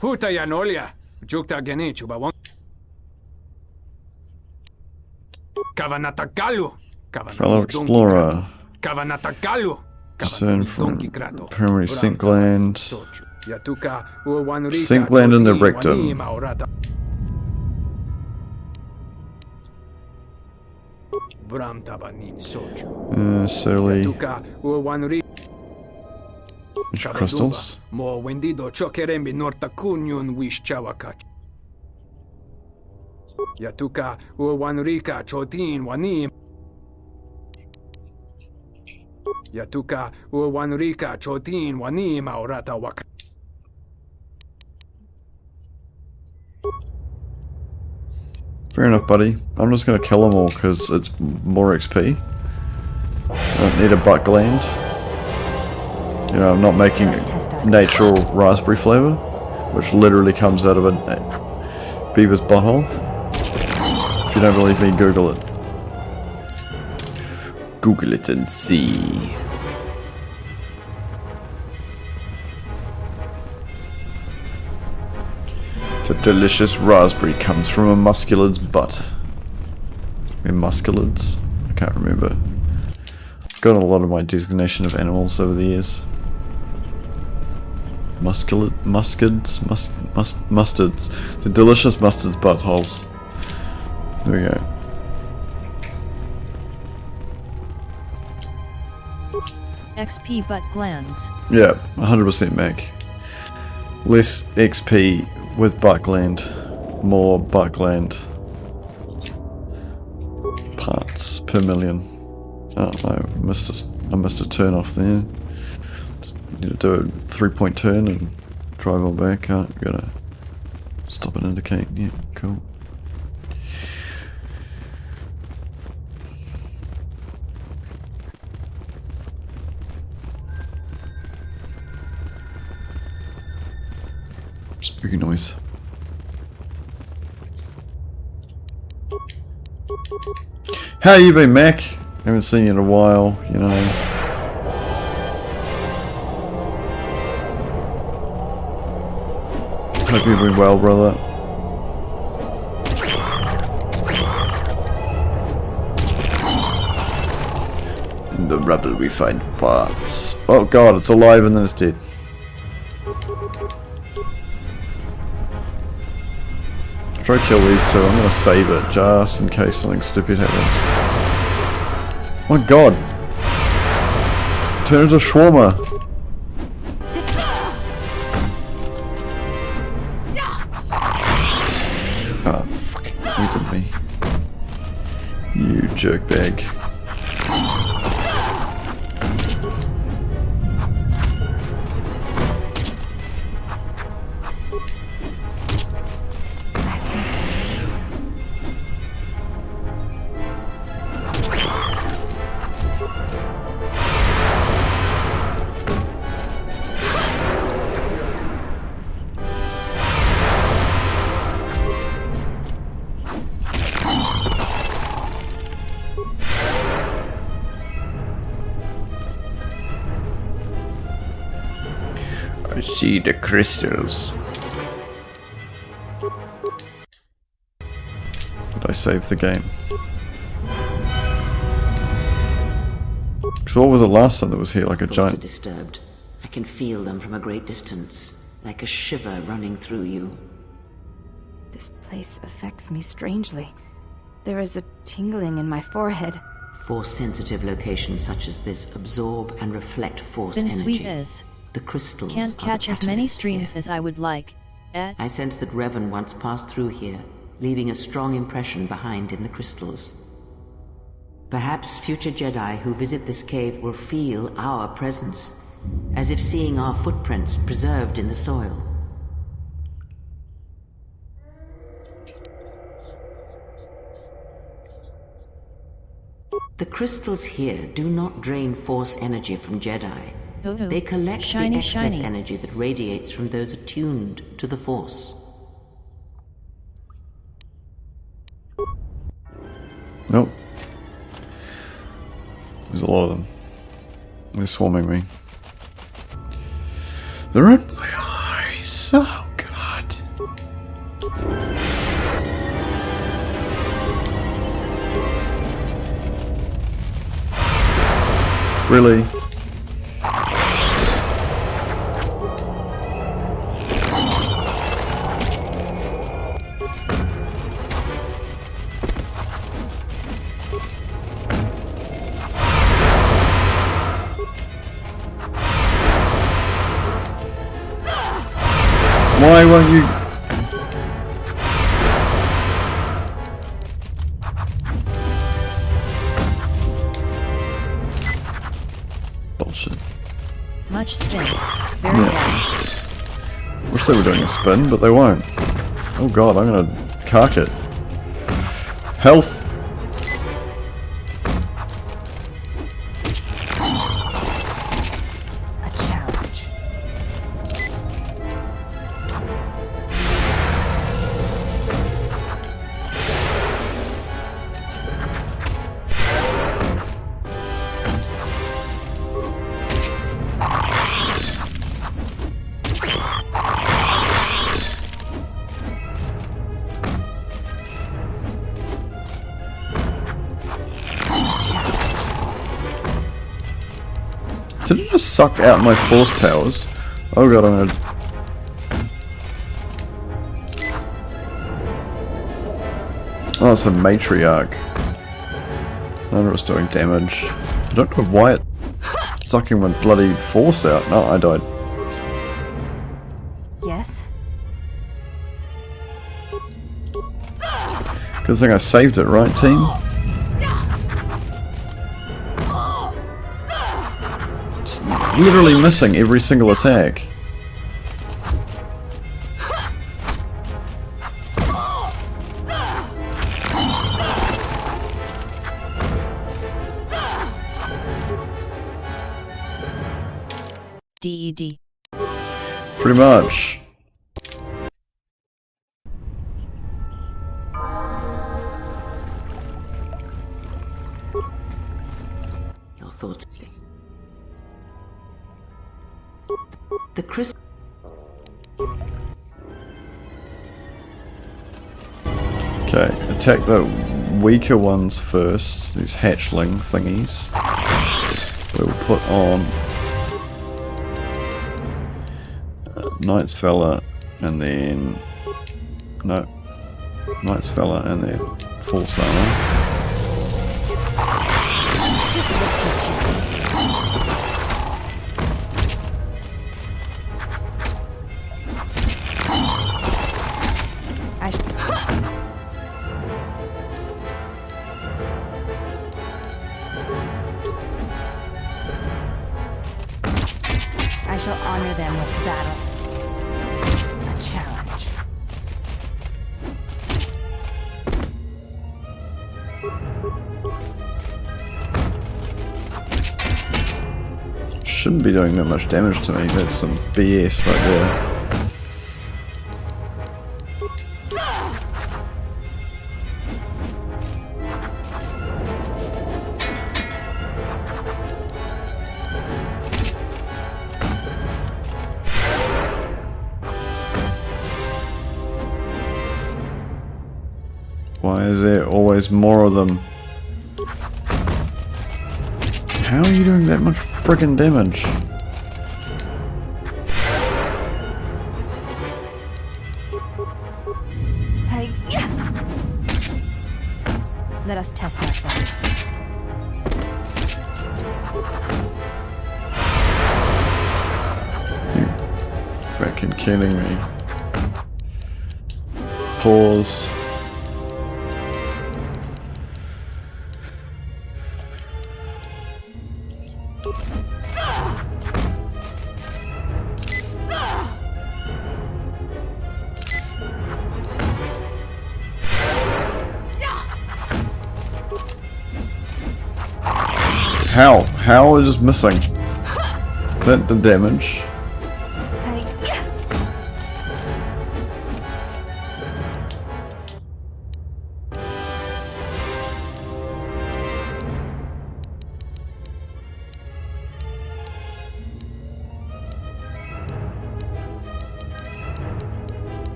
Huta yanolia, jukta genichu bawon. Kavanata galu, Fellow explorer. Kavanatakalu. Concern from Krato. primary sink land. Yatuka Uwanurika. Sink land and the Choti, rectum. Wanima, Orata. Bram Tabanin Soju. Solely. Yatuka Uwanurika. Crystals. Mo wendido chokerembi norta kunyun wish chawakach. Yatuka Uwanurika Chotin Wanim. Yatuka Uwanurika Chotin Wanim Aurata Waka. Fair enough, buddy. I'm just gonna kill them all because it's more XP. I don't need a butt gland. You know, I'm not making natural raspberry flavor, which literally comes out of a beaver's butthole. If you don't believe me, Google it. Google it and see. The delicious raspberry comes from a musculad's butt. Musculids? I can't remember. I've got a lot of my designation of animals over the years. Mustards. The delicious mustards buttholes. There we go. XP butt glands. Yeah, 100% Mac. Less XP with butt gland. More butt gland. Parts per million. Oh no, I missed a turn off there. Need to do a 3-point turn and drive on back. Oh, gotta stop and indicate. Yeah, cool. Spooky noise. How you been, Mac? Haven't seen you in a while, you know. Hope you're doing well, brother. In the rubble we find parts. Oh god, it's alive and then it's dead. Try to kill these two. I'm gonna save it just in case something stupid happens. Oh my god! Turn into a shawarma. Oh, fucking hated me. You jerkbag. I see the crystals. Did I save the game? Because what was it last time that was here? Like a giant... Thoughts are disturbed. I can feel them from a great distance, like a shiver running through you. This place affects me strangely. There is a tingling in my forehead. Force-sensitive locations such as this absorb and reflect force Been energy. sweet as. The crystals Can't are catch the as many catalyst streams here. as I would like. I sense that Revan once passed through here, leaving a strong impression behind in the crystals. Perhaps future Jedi who visit this cave will feel our presence, as if seeing our footprints preserved in the soil. The crystals here do not drain force energy from Jedi. They collect Shiny, the excess shiny. energy that radiates from those attuned to the Force. Nope. There's a lot of them. They're swarming me. They're in my eyes. Oh god. Really? Why won't you? Bullshit. Much spin. Very bad. Wish they were doing a spin, but they won't. Oh god, I'm gonna cark it. Health! A challenge. Did it just suck out my force powers? Oh god, I'm gonna... Oh, it's a matriarch. I wonder it's doing damage. I don't know why it's sucking my bloody force out. No, I died. Yes? Good thing I saved it, right, team? It's literally missing every single attack. DED. Pretty much. Your thoughts. The crystal. Okay, attack the weaker ones first, these hatchling thingies. We'll put on Knight's Fella and then... no. Knight's Fella and then Force Armor. This will teach you. I shall honor them with battle. A challenge. Shouldn't be doing that much damage to me, that's some BS right there. Why is there always more of them? How are you doing that much friggin' damage? Hey, let us test ourselves. You fucking kidding me? Pause. How? How is missing? That did damage.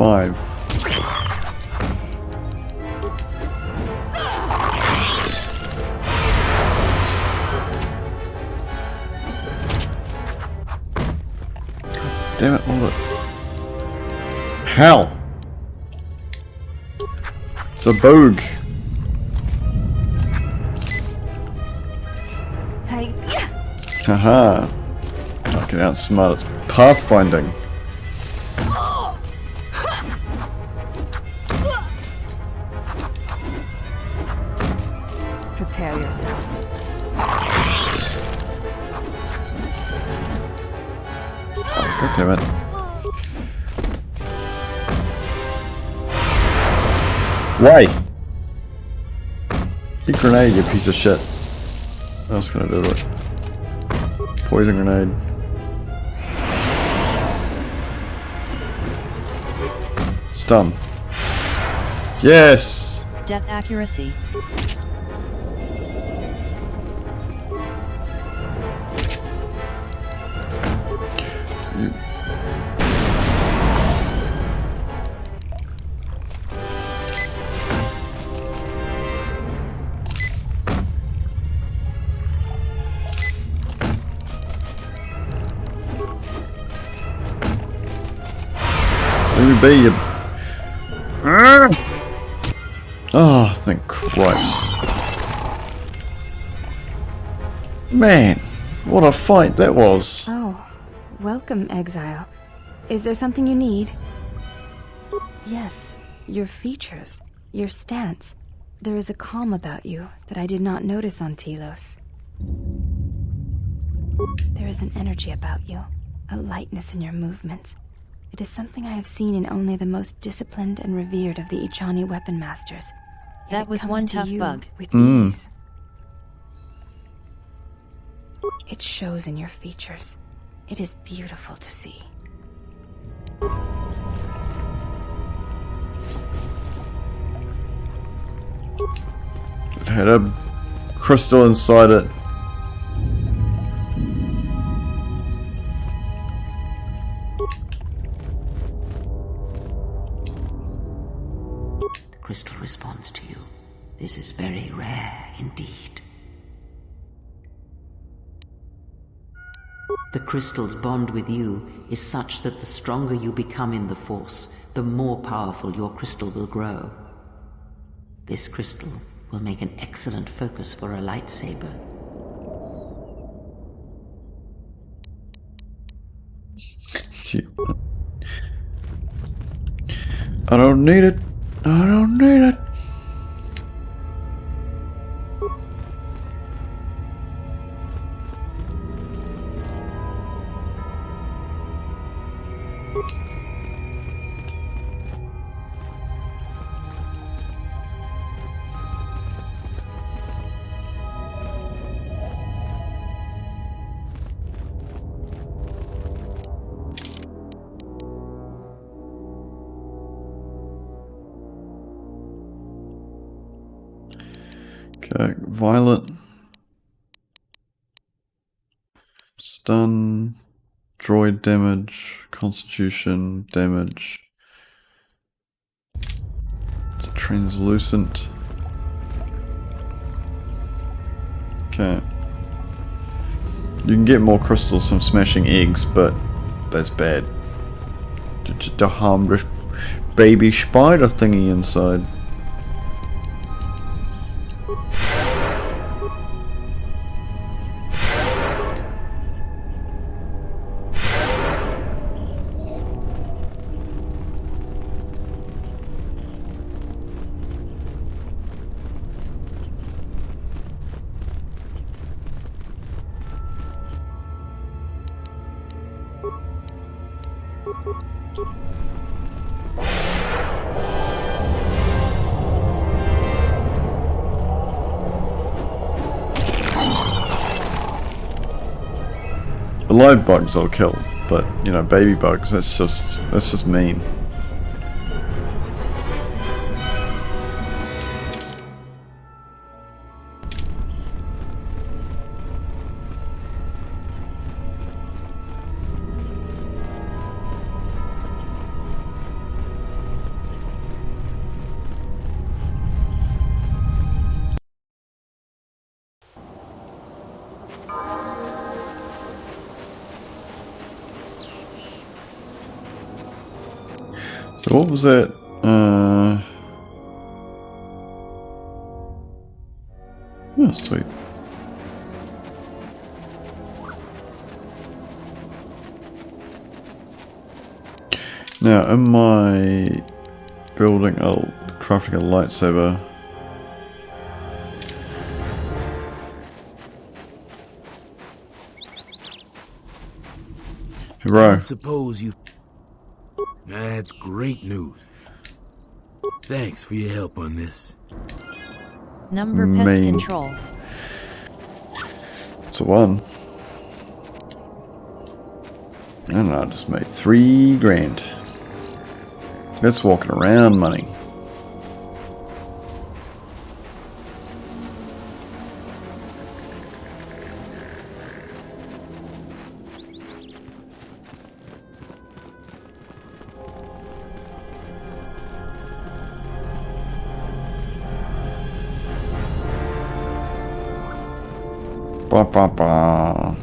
5. Damn it, hold it. Hell! It's a boog. Hey. Haha. I can outsmart its pathfinding. Prepare yourself. Oh, God damn it. Why? Get grenade, you piece of shit. What else can I do to it? Poison grenade. Stun. Yes! Death accuracy. You. Let me be you. Oh, thank Christ. Man, what a fight that was. Oh, welcome, exile. Is there something you need? Yes, your features, your stance. There is a calm about you that I did not notice on Telos. There is an energy about you, a lightness in your movements. It is something I have seen in only the most disciplined and revered of the Ichani weapon masters. Yet That it was comes one to tough you bug. with ease. It shows in your features. It is beautiful to see. It had a crystal inside it. The crystal responds to you. This is very rare indeed. The crystal's bond with you is such that the stronger you become in the Force, the more powerful your crystal will grow. This crystal will make an excellent focus for a lightsaber. I don't need it. I don't need it. Okay, violet. Stun. Droid damage. Constitution damage. It's translucent. Okay. You can get more crystals from smashing eggs, but that's bad. Just a harmless baby spider thingy inside. The live bugs I'll kill, but you know, baby bugs, that's just mean. So what was that? Oh, sweet. Now, am I crafting a lightsaber? Hurrah. I suppose you... That's great news. Thanks for your help on this. Number pest control. It's a 1. And I just made 3 grand. That's walking around money. Ba ba ba.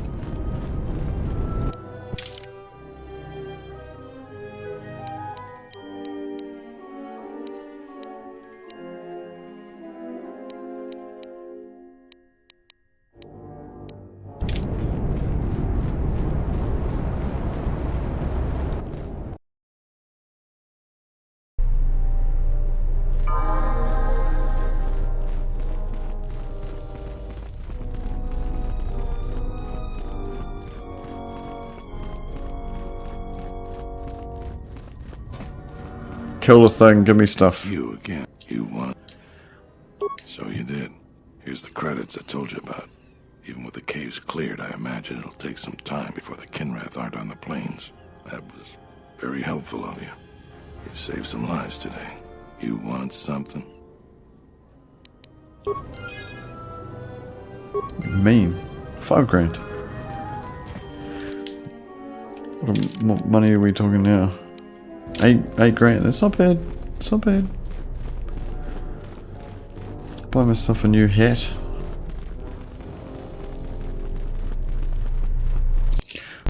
Kill the thing, give me stuff. You again. You won. So you did. Here's the credits I told you about. Even with the caves cleared, I imagine it'll take some time before the Kinrath aren't on the plains. That was very helpful of you. You've saved some lives today. You want something? Mean. 5 grand. What money are we talking now? 8 grand. That's not bad. It's not bad. Buy myself a new hat.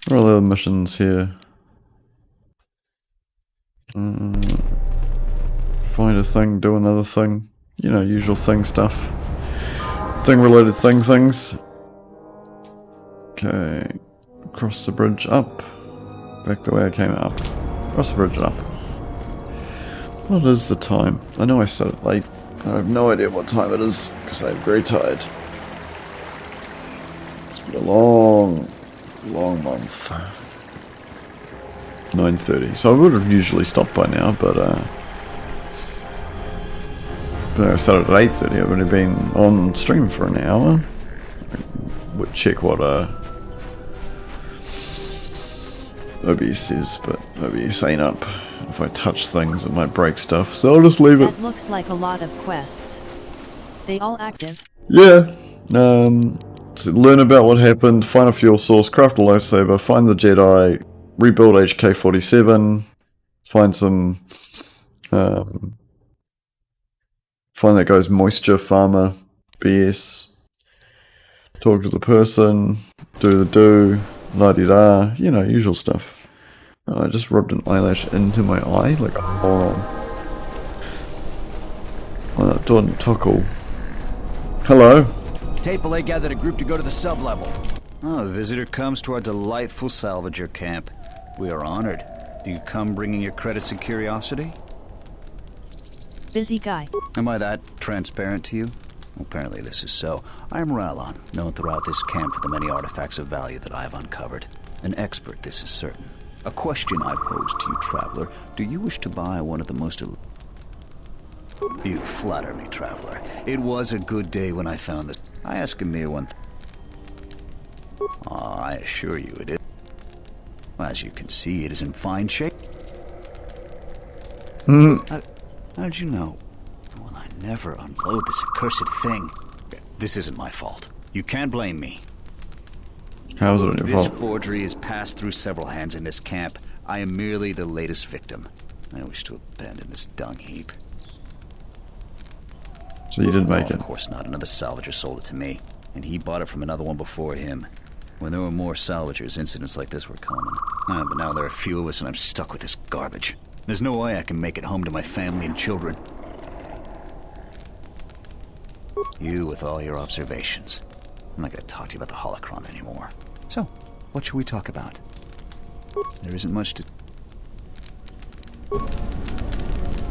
What are the other missions here? Find a thing, do another thing. You know, usual thing stuff. Thing related things. Okay. Cross the bridge up. Back the way I came up. Cross the bridge up. What is the time? I know I said it late. I have no idea what time it is because I'm very tired. It's been a long month. 9:30. So I would have usually stopped by now, but I started at 8:30. I've only been on stream for an hour. I would check what OBS says, but OBS ain't up. If I touch things, it might break stuff, so I'll just leave it. That looks like a lot of quests. They all active? Yeah. So learn about what happened, find a fuel source, craft a lightsaber, find the Jedi, rebuild HK-47, find some, find that guy's moisture farmer BS, talk to the person, do the do, la-di-da, you know, usual stuff. Oh, I just rubbed an eyelash into my eye like a moron. Don Tuckle. Hello. Tapele gathered a group to go to the sub-level. Oh, a visitor comes to our delightful salvager camp. We are honored. Do you come bringing your credits and curiosity? Busy guy. Am I that transparent to you? Apparently this is so. I am Ralon, known throughout this camp for the many artifacts of value that I have uncovered. An expert, this is certain. A question I pose to you, traveler. Do you wish to buy one of the most... You flatter me, traveler. It was a good day when I found this. I ask a mere one I assure you it is. As you can see, it is in fine shape. How did you know? Well, I never unload this accursed thing. This isn't my fault. You can't blame me. How is it your fault? This forgery has passed through several hands in this camp. I am merely the latest victim. I wish to abandon this dung heap. So you didn't make it? Of course not. Another salvager sold it to me, and he bought it from another one before him. When there were more salvagers, incidents like this were common. But now there are few of us, and I'm stuck with this garbage. There's no way I can make it home to my family and children. You with all your observations. I'm not going to talk to you about the holocron anymore. So, what should we talk about? There isn't much to...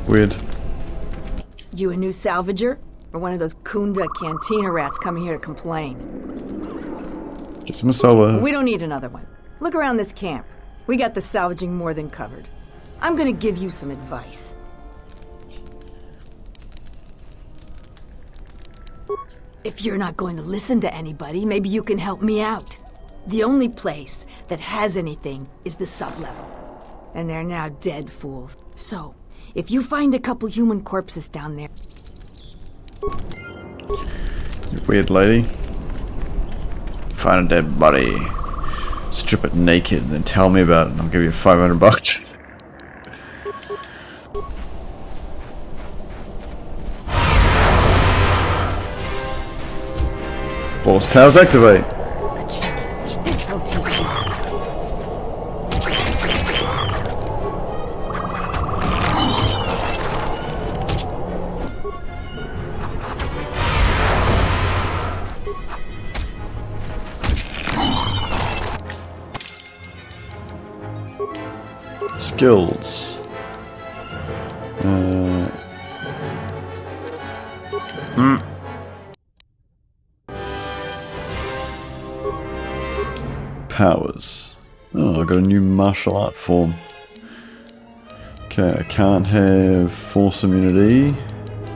Weird. You a new salvager? Or one of those Kunda cantina rats coming here to complain? Get some salva. We don't need another one. Look around this camp. We got the salvaging more than covered. I'm gonna give you some advice. If you're not going to listen to anybody, maybe you can help me out. The only place that has anything is the sublevel. And they're now dead fools. So, if you find a couple human corpses down there... You weird lady. Find a dead body. Strip it naked and then tell me about it and I'll give you $500. Force powers activate. This will teach you. Skills. Powers. Oh, I got a new martial art form. Okay, I can't have force immunity.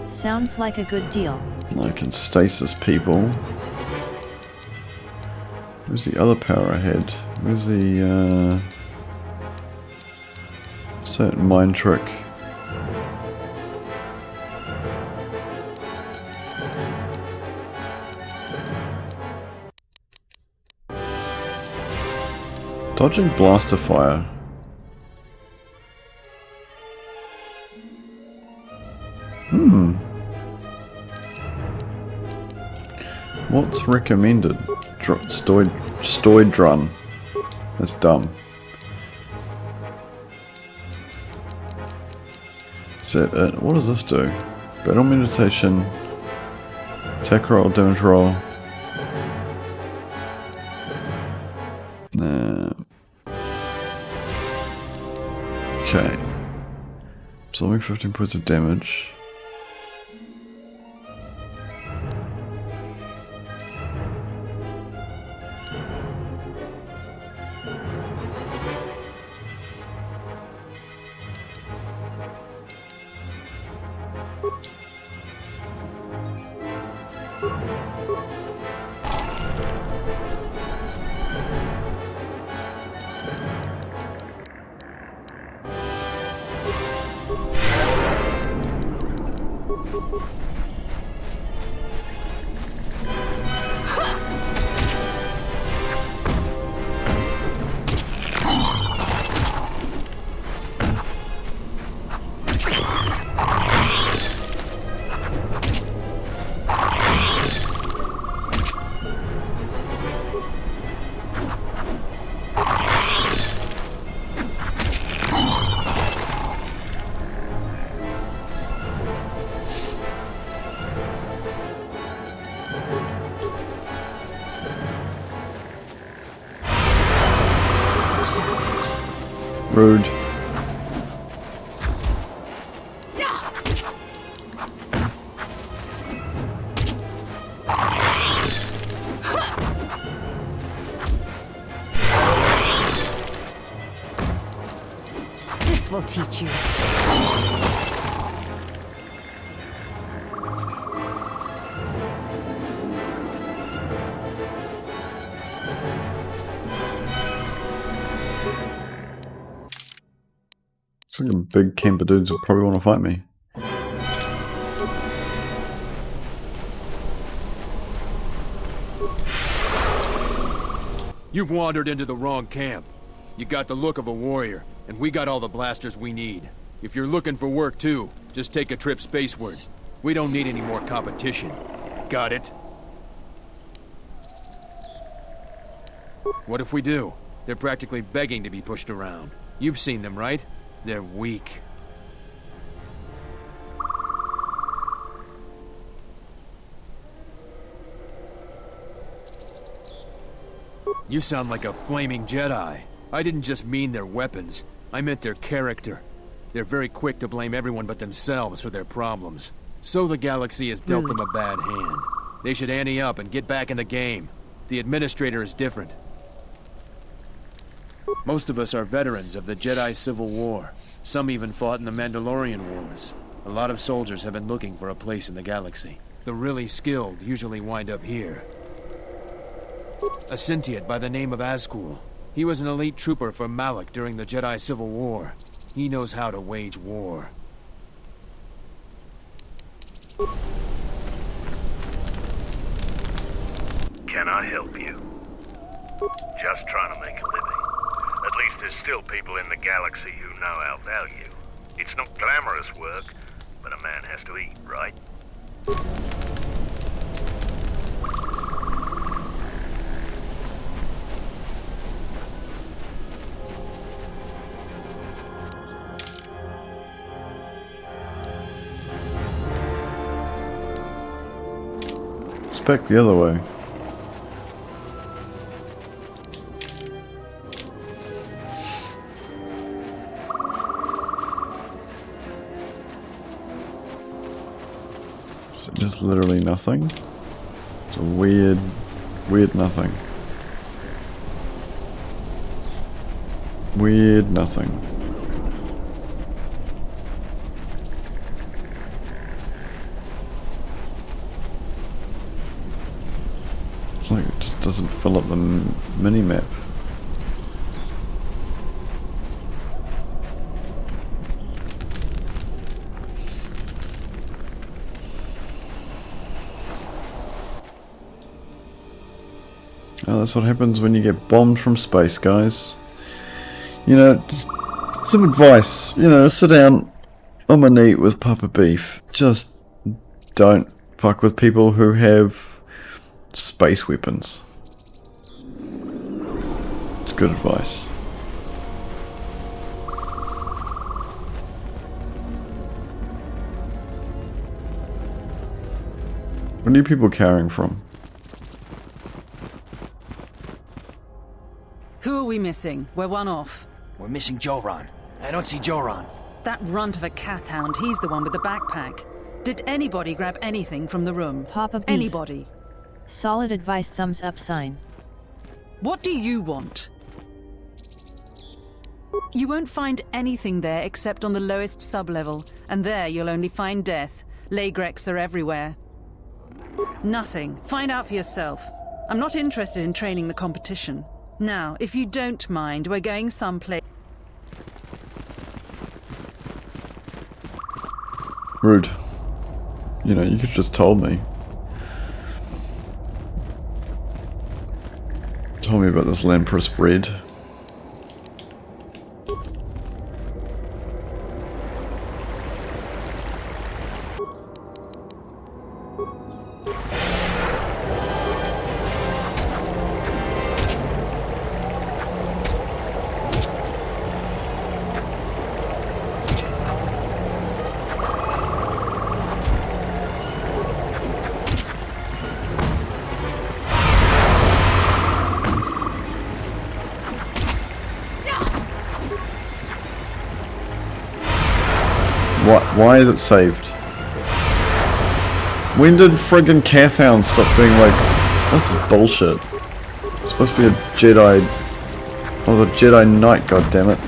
Sounds like a good deal. I can stasis people. Where's the other power I had? Where's the what's that mind trick? Dodging blaster fire. What's recommended? Stoid run. That's dumb. Is that it? What does this do? Battle meditation. Attack roll, damage roll. Okay. Absorbing 15 points of damage. Rude. This will teach you. It's like a big camp of dudes that probably want to fight me. You've wandered into the wrong camp. You got the look of a warrior, and we got all the blasters we need. If you're looking for work too, just take a trip spaceward. We don't need any more competition. Got it? What if we do? They're practically begging to be pushed around. You've seen them, right? They're weak. You sound like a flaming Jedi. I didn't just mean their weapons. I meant their character. They're very quick to blame everyone but themselves for their problems. So the galaxy has dealt them a bad hand. They should ante up and get back in the game. The Administrator is different. Most of us are veterans of the Jedi Civil War. Some even fought in the Mandalorian Wars. A lot of soldiers have been looking for a place in the galaxy. The really skilled usually wind up here. A Sentient by the name of Azkul. He was an elite trooper for Malak during the Jedi Civil War. He knows how to wage war. Can I help you? Just trying to make a living. At least there's still people in the galaxy who know our value. It's not glamorous work, but a man has to eat, right? It's back the other way. Is it just literally nothing? It's a weird nothing. Weird nothing. It's like it just doesn't fill up the mini-map. Oh, that's what happens when you get bombed from space, guys. You know, just some advice. You know, sit down on my knee with Papa Beef. Just don't fuck with people who have space weapons. It's good advice. What are you people carrying from? Who are we missing? We're one off. We're missing Joran. I don't see Joran. That runt of a Cathhound, he's the one with the backpack. Did anybody grab anything from the room? Papa Beef. Anybody? Solid advice, thumbs up sign. What do you want? You won't find anything there except on the lowest sub-level, and there you'll only find death. Lagreks are everywhere. Nothing. Find out for yourself. I'm not interested in training the competition. Now, if you don't mind, we're going someplace. Rude. You know, you could have just told me. Told me about this Lampress bread. Why is it saved? When did friggin' Cathhound stop being like, this is bullshit. It's supposed to be a Jedi. I was a Jedi Knight, goddammit.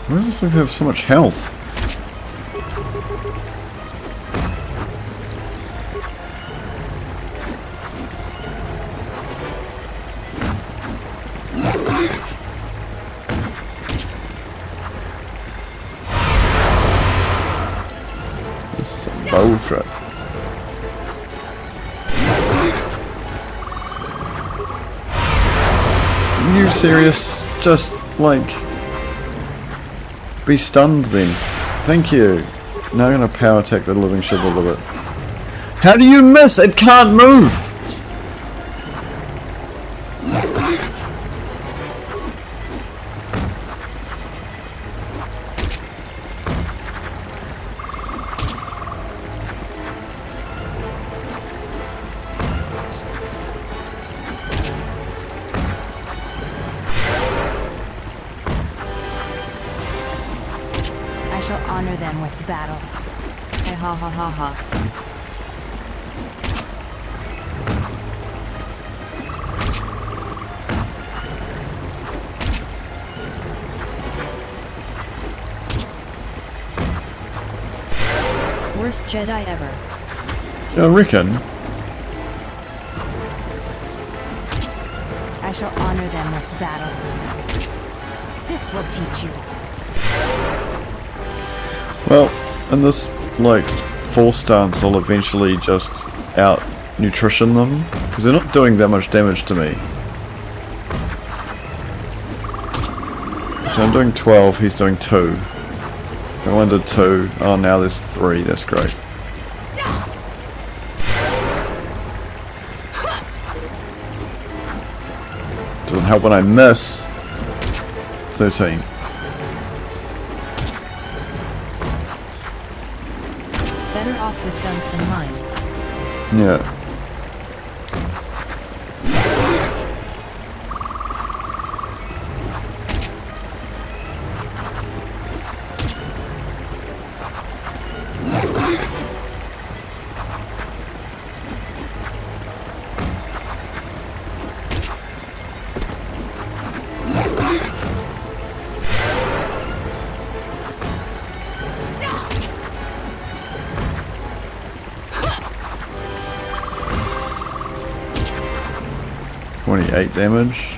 Why does this thing have so much health? This is some bullshit. You serious? Just, like... be stunned then. Thank you. Now I'm gonna power attack the living shit out of it. How do you miss? It can't move! I shall honor them with battle. Ha ha ha ha ha. Worst Jedi ever. I reckon. I shall honor them with battle. This will teach you. Well, in this, like, full stance, I'll eventually just out-nutrition them, because they're not doing that much damage to me. So I'm doing 12, he's doing 2. I one did 2, oh now there's 3, that's great. Doesn't help when I miss. 13. Better off with guns than mines. Yeah. Damage.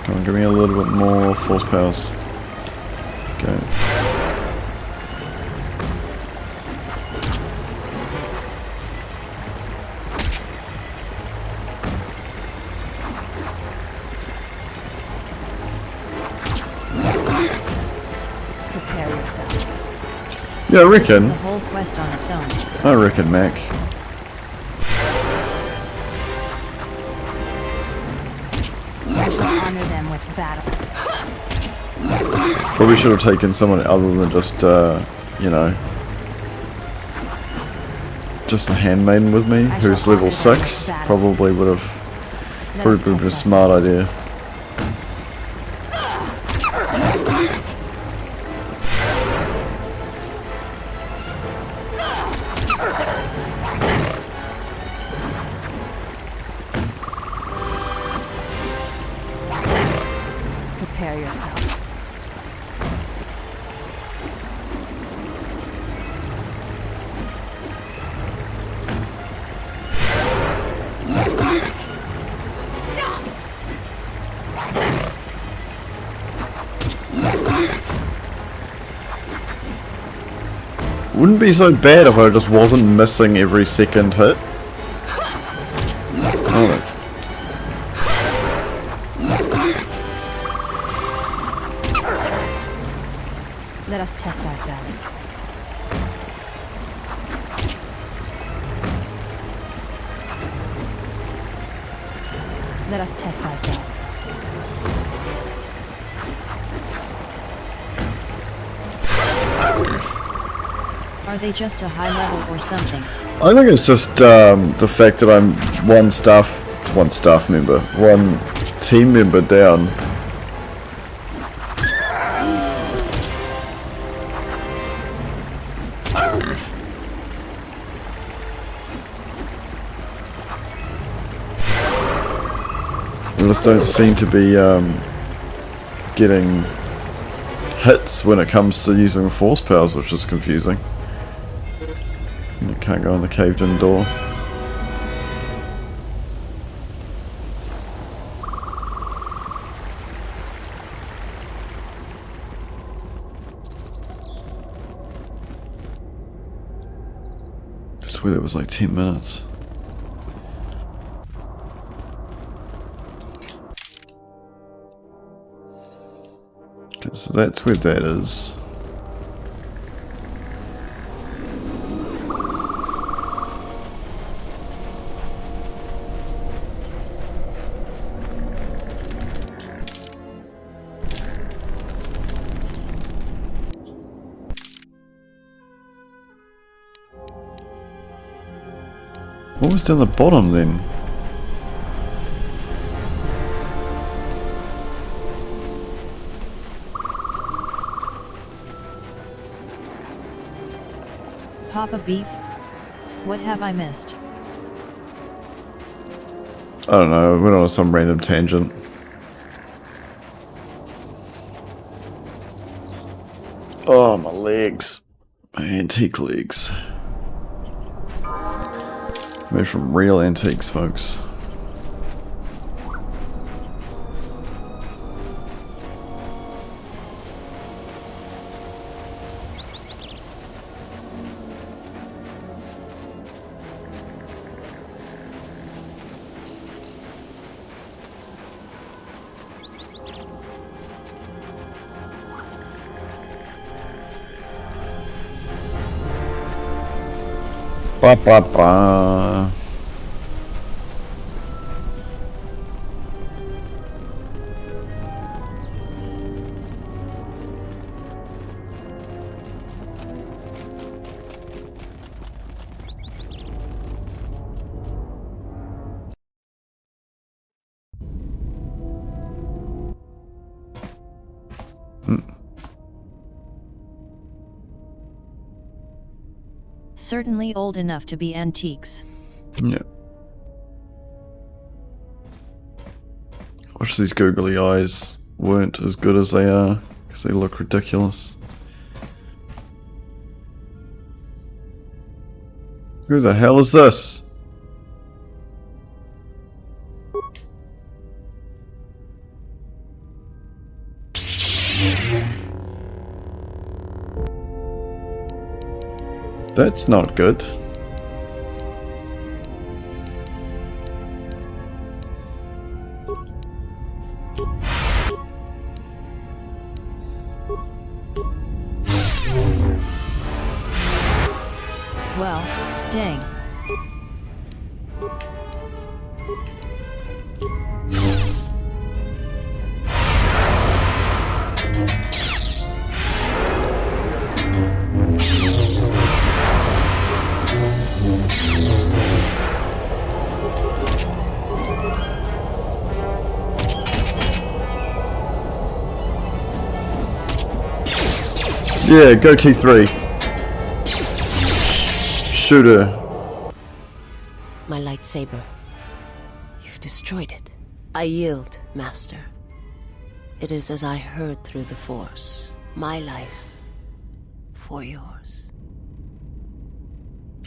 Come on, give me a little bit more force powers. Okay. Prepare yourself. Yeah, I reckon. It's a whole quest on its own. I reckon, Mac. I shall honor them with battle. Probably should have taken someone other than just, you know, just the handmaiden with me, who's level 6. Probably would have been a smart idea. Prepare yourself. Wouldn't be so bad if I just wasn't missing every second hit. Oh, Let us test ourselves. Let us test ourselves. Are they just a high level or something? I think it's just the fact that I'm one team member down. I just don't seem to be getting hits when it comes to using force powers, which is confusing. I can't go in the caved in door. I swear that was like 10 minutes. So that's where that is. What was down the bottom then? Papa Beef? What have I missed? I don't know, went on some random tangent. Oh, my legs. My antique legs. Made from real antiques, folks. Ba ba ba. Certainly old enough to be antiques. Yeah. Wish these googly eyes weren't as good as they are, because they look ridiculous. Who the hell is this? That's not good. Well, dang. Yeah, go T3. Shoot her. My lightsaber. You've destroyed it. I yield, Master. It is as I heard through the Force. My life for yours.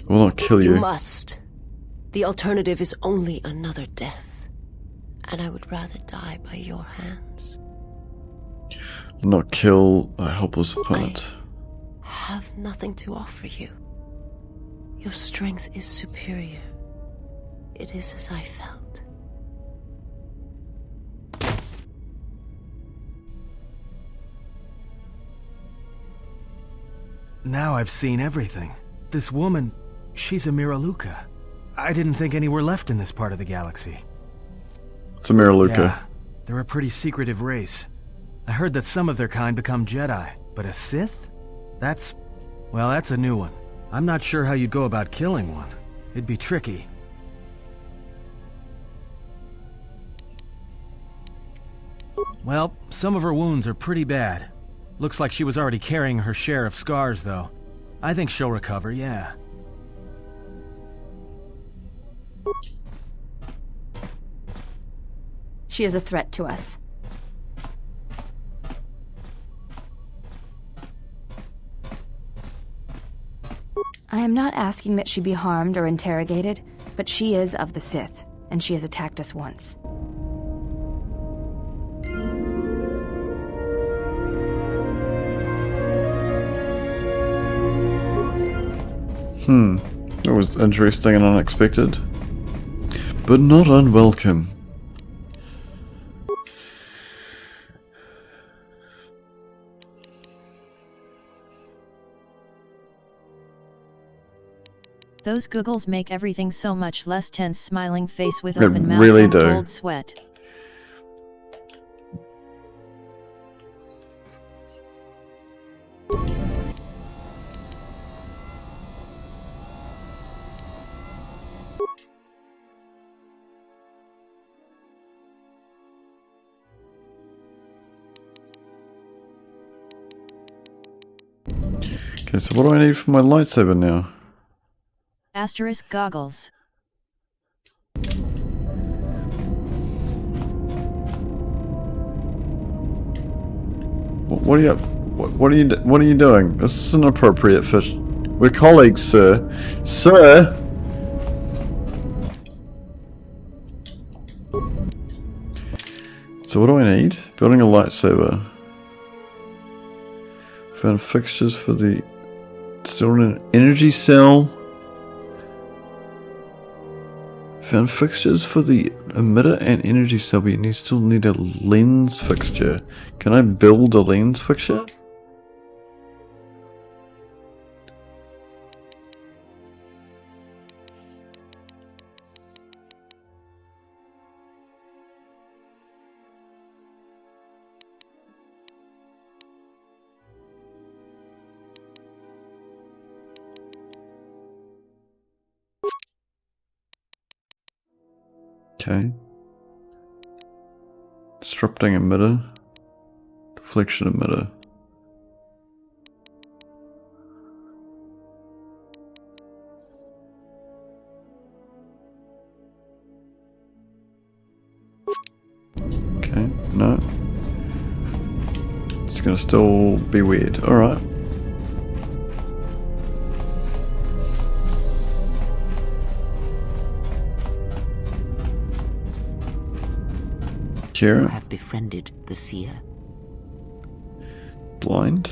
I will not kill you. You must. The alternative is only another death. And I would rather die by your hands. Not kill a helpless opponent. I have nothing to offer you. Your strength is superior. It is as I felt. Now I've seen everything. This woman, she's a Miraluka. I didn't think any were left in this part of the galaxy. It's a Miraluka. Yeah, they're a pretty secretive race. I heard that some of their kind become Jedi, but a Sith? That's a new one. I'm not sure how you'd go about killing one. It'd be tricky. Well, some of her wounds are pretty bad. Looks like she was already carrying her share of scars, though. I think she'll recover, yeah. She is a threat to us. I am not asking that she be harmed or interrogated, but she is of the Sith, and she has attacked us once. That was interesting and unexpected, but not unwelcome. Those googles make everything so much less tense. Smiling face with They open mouth really and do. cold sweat. Okay, so what do I need for my lightsaber now? Asterisk goggles. What are you doing? This is inappropriate for... We're colleagues, sir. Sir! So what do I need? Building a lightsaber. Found fixtures for the... Still in an energy cell. Found fixtures for the emitter and energy cell, but you still need a lens fixture. Can I build a lens fixture? Okay. Disrupting emitter. Deflection emitter. Okay, no. It's gonna still be weird. Alright. You have befriended the seer. Blind?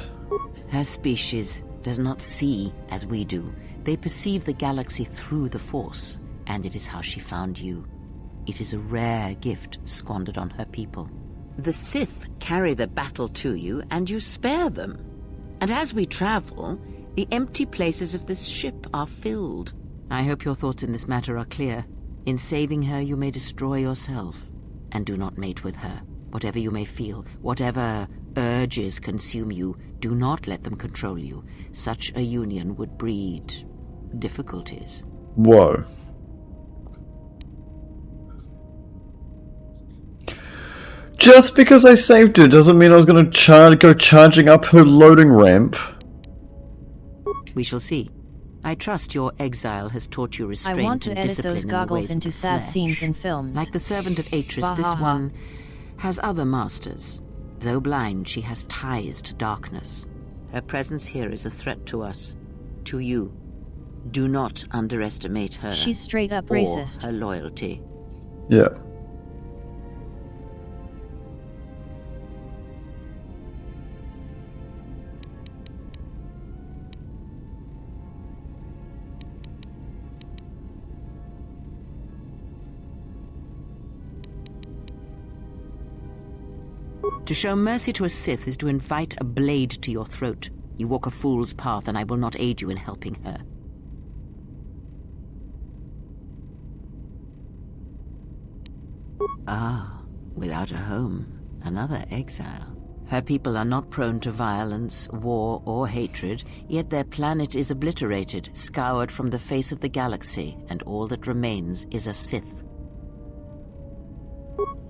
Her species does not see as we do. They perceive the galaxy through the Force, and it is how she found you. It is a rare gift squandered on her people. The Sith carry the battle to you, and you spare them. And as we travel, the empty places of this ship are filled. I hope your thoughts in this matter are clear. In saving her, you may destroy yourself. And do not mate with her. Whatever you may feel, whatever urges consume you, do not let them control you. Such a union would breed difficulties. Whoa. Just because I saved her doesn't mean I was going to go charging up her loading ramp. We shall see. I trust your exile has taught you restraint I want to and edit discipline those in the goggles ways into of the sad flesh. scenes in films. Like the servant of Atris, this one has other masters. Though blind, she has ties to darkness. Her presence here is a threat to us. To you. Do not underestimate her. She's straight up or racist. her loyalty. Yeah. To show mercy to a Sith is to invite a blade to your throat. You walk a fool's path, and I will not aid you in helping her. Ah, without a home, another exile. Her people are not prone to violence, war, or hatred, yet their planet is obliterated, scoured from the face of the galaxy, and all that remains is a Sith.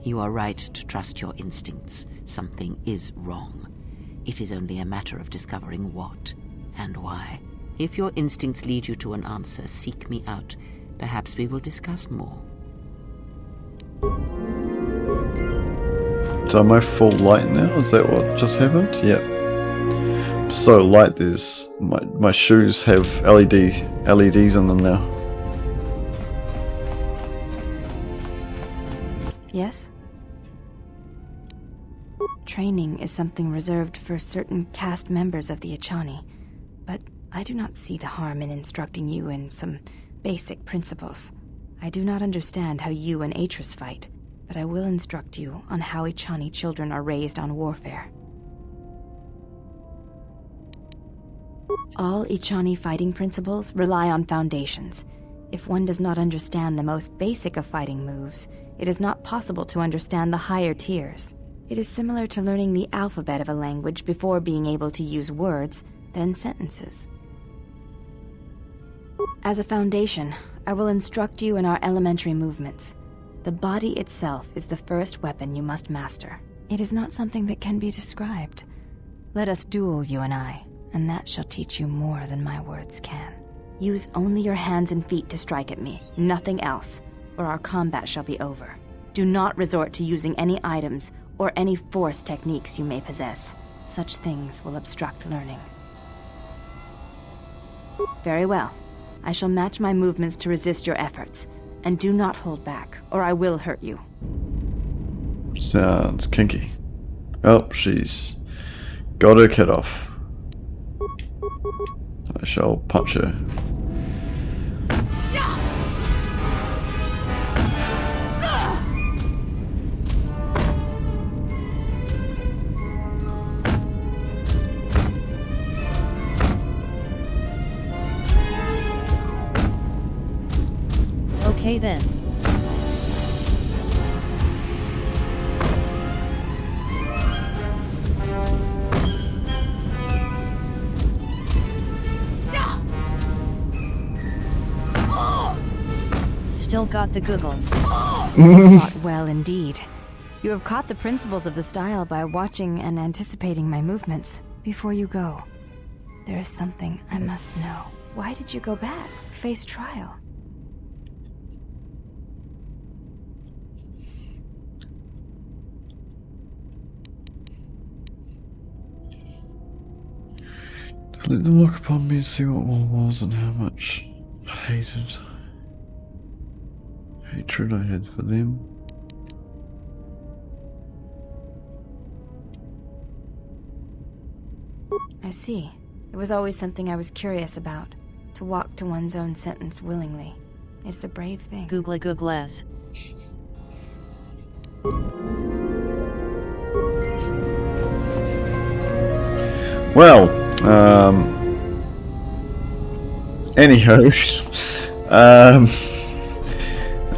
You are right to trust your instincts. Something is wrong. It is only a matter of discovering what and why. If your instincts lead you to an answer, seek me out. Perhaps we will discuss more. So am I full light now? Is that what just happened? Yep. I'm so light there's... My shoes have LEDs in them now. Yes? Training is something reserved for certain caste members of the Echani, but I do not see the harm in instructing you in some basic principles. I do not understand how you and Atris fight, but I will instruct you on how Echani children are raised on warfare. All Ichani fighting principles rely on foundations. If one does not understand the most basic of fighting moves, it is not possible to understand the higher tiers. It is similar to learning the alphabet of a language before being able to use words, then sentences. As a foundation, I will instruct you in our elementary movements. The body itself is the first weapon you must master. It is not something that can be described. Let us duel, you and I, and that shall teach you more than my words can. Use only your hands and feet to strike at me, nothing else, or our combat shall be over. Do not resort to using any items or any force techniques you may possess. Such things will obstruct learning. Very well. I shall match my movements to resist your efforts, and do not hold back, or I will hurt you. Sounds kinky. Oh, she's got her kid off. I shall punch her. Okay then. Still got the googles. Fought well indeed. You have caught the principles of the style by watching and anticipating my movements. Before you go, there is something I must know. Why did you go back? Face trial. Let them look upon me and see what all was and how much hatred I had for them. I see. It was always something I was curious about. To walk to one's own sentence willingly. It's a brave thing. Google Googles. Well, anyhow,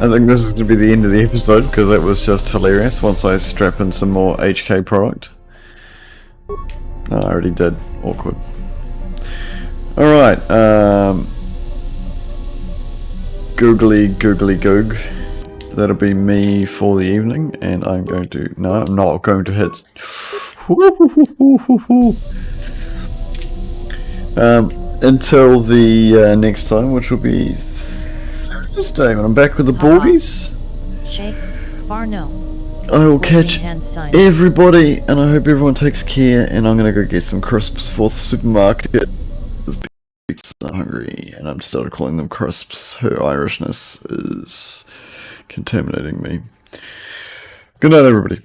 I think this is going to be the end of the episode because it was just hilarious once I strap in some more HK product. No, I already did. Awkward. Alright, googly goog. That'll be me for the evening, and I'm going to... No, I'm not going to hit... until the next time, which will be Thursday when I'm back with the Borgies. Shape, far no. I will catch everybody, and I hope everyone takes care, and I'm gonna go get some crisps for the supermarket. This beats so hungry, and I'm started calling them crisps. Her Irishness is contaminating me. Good night, everybody.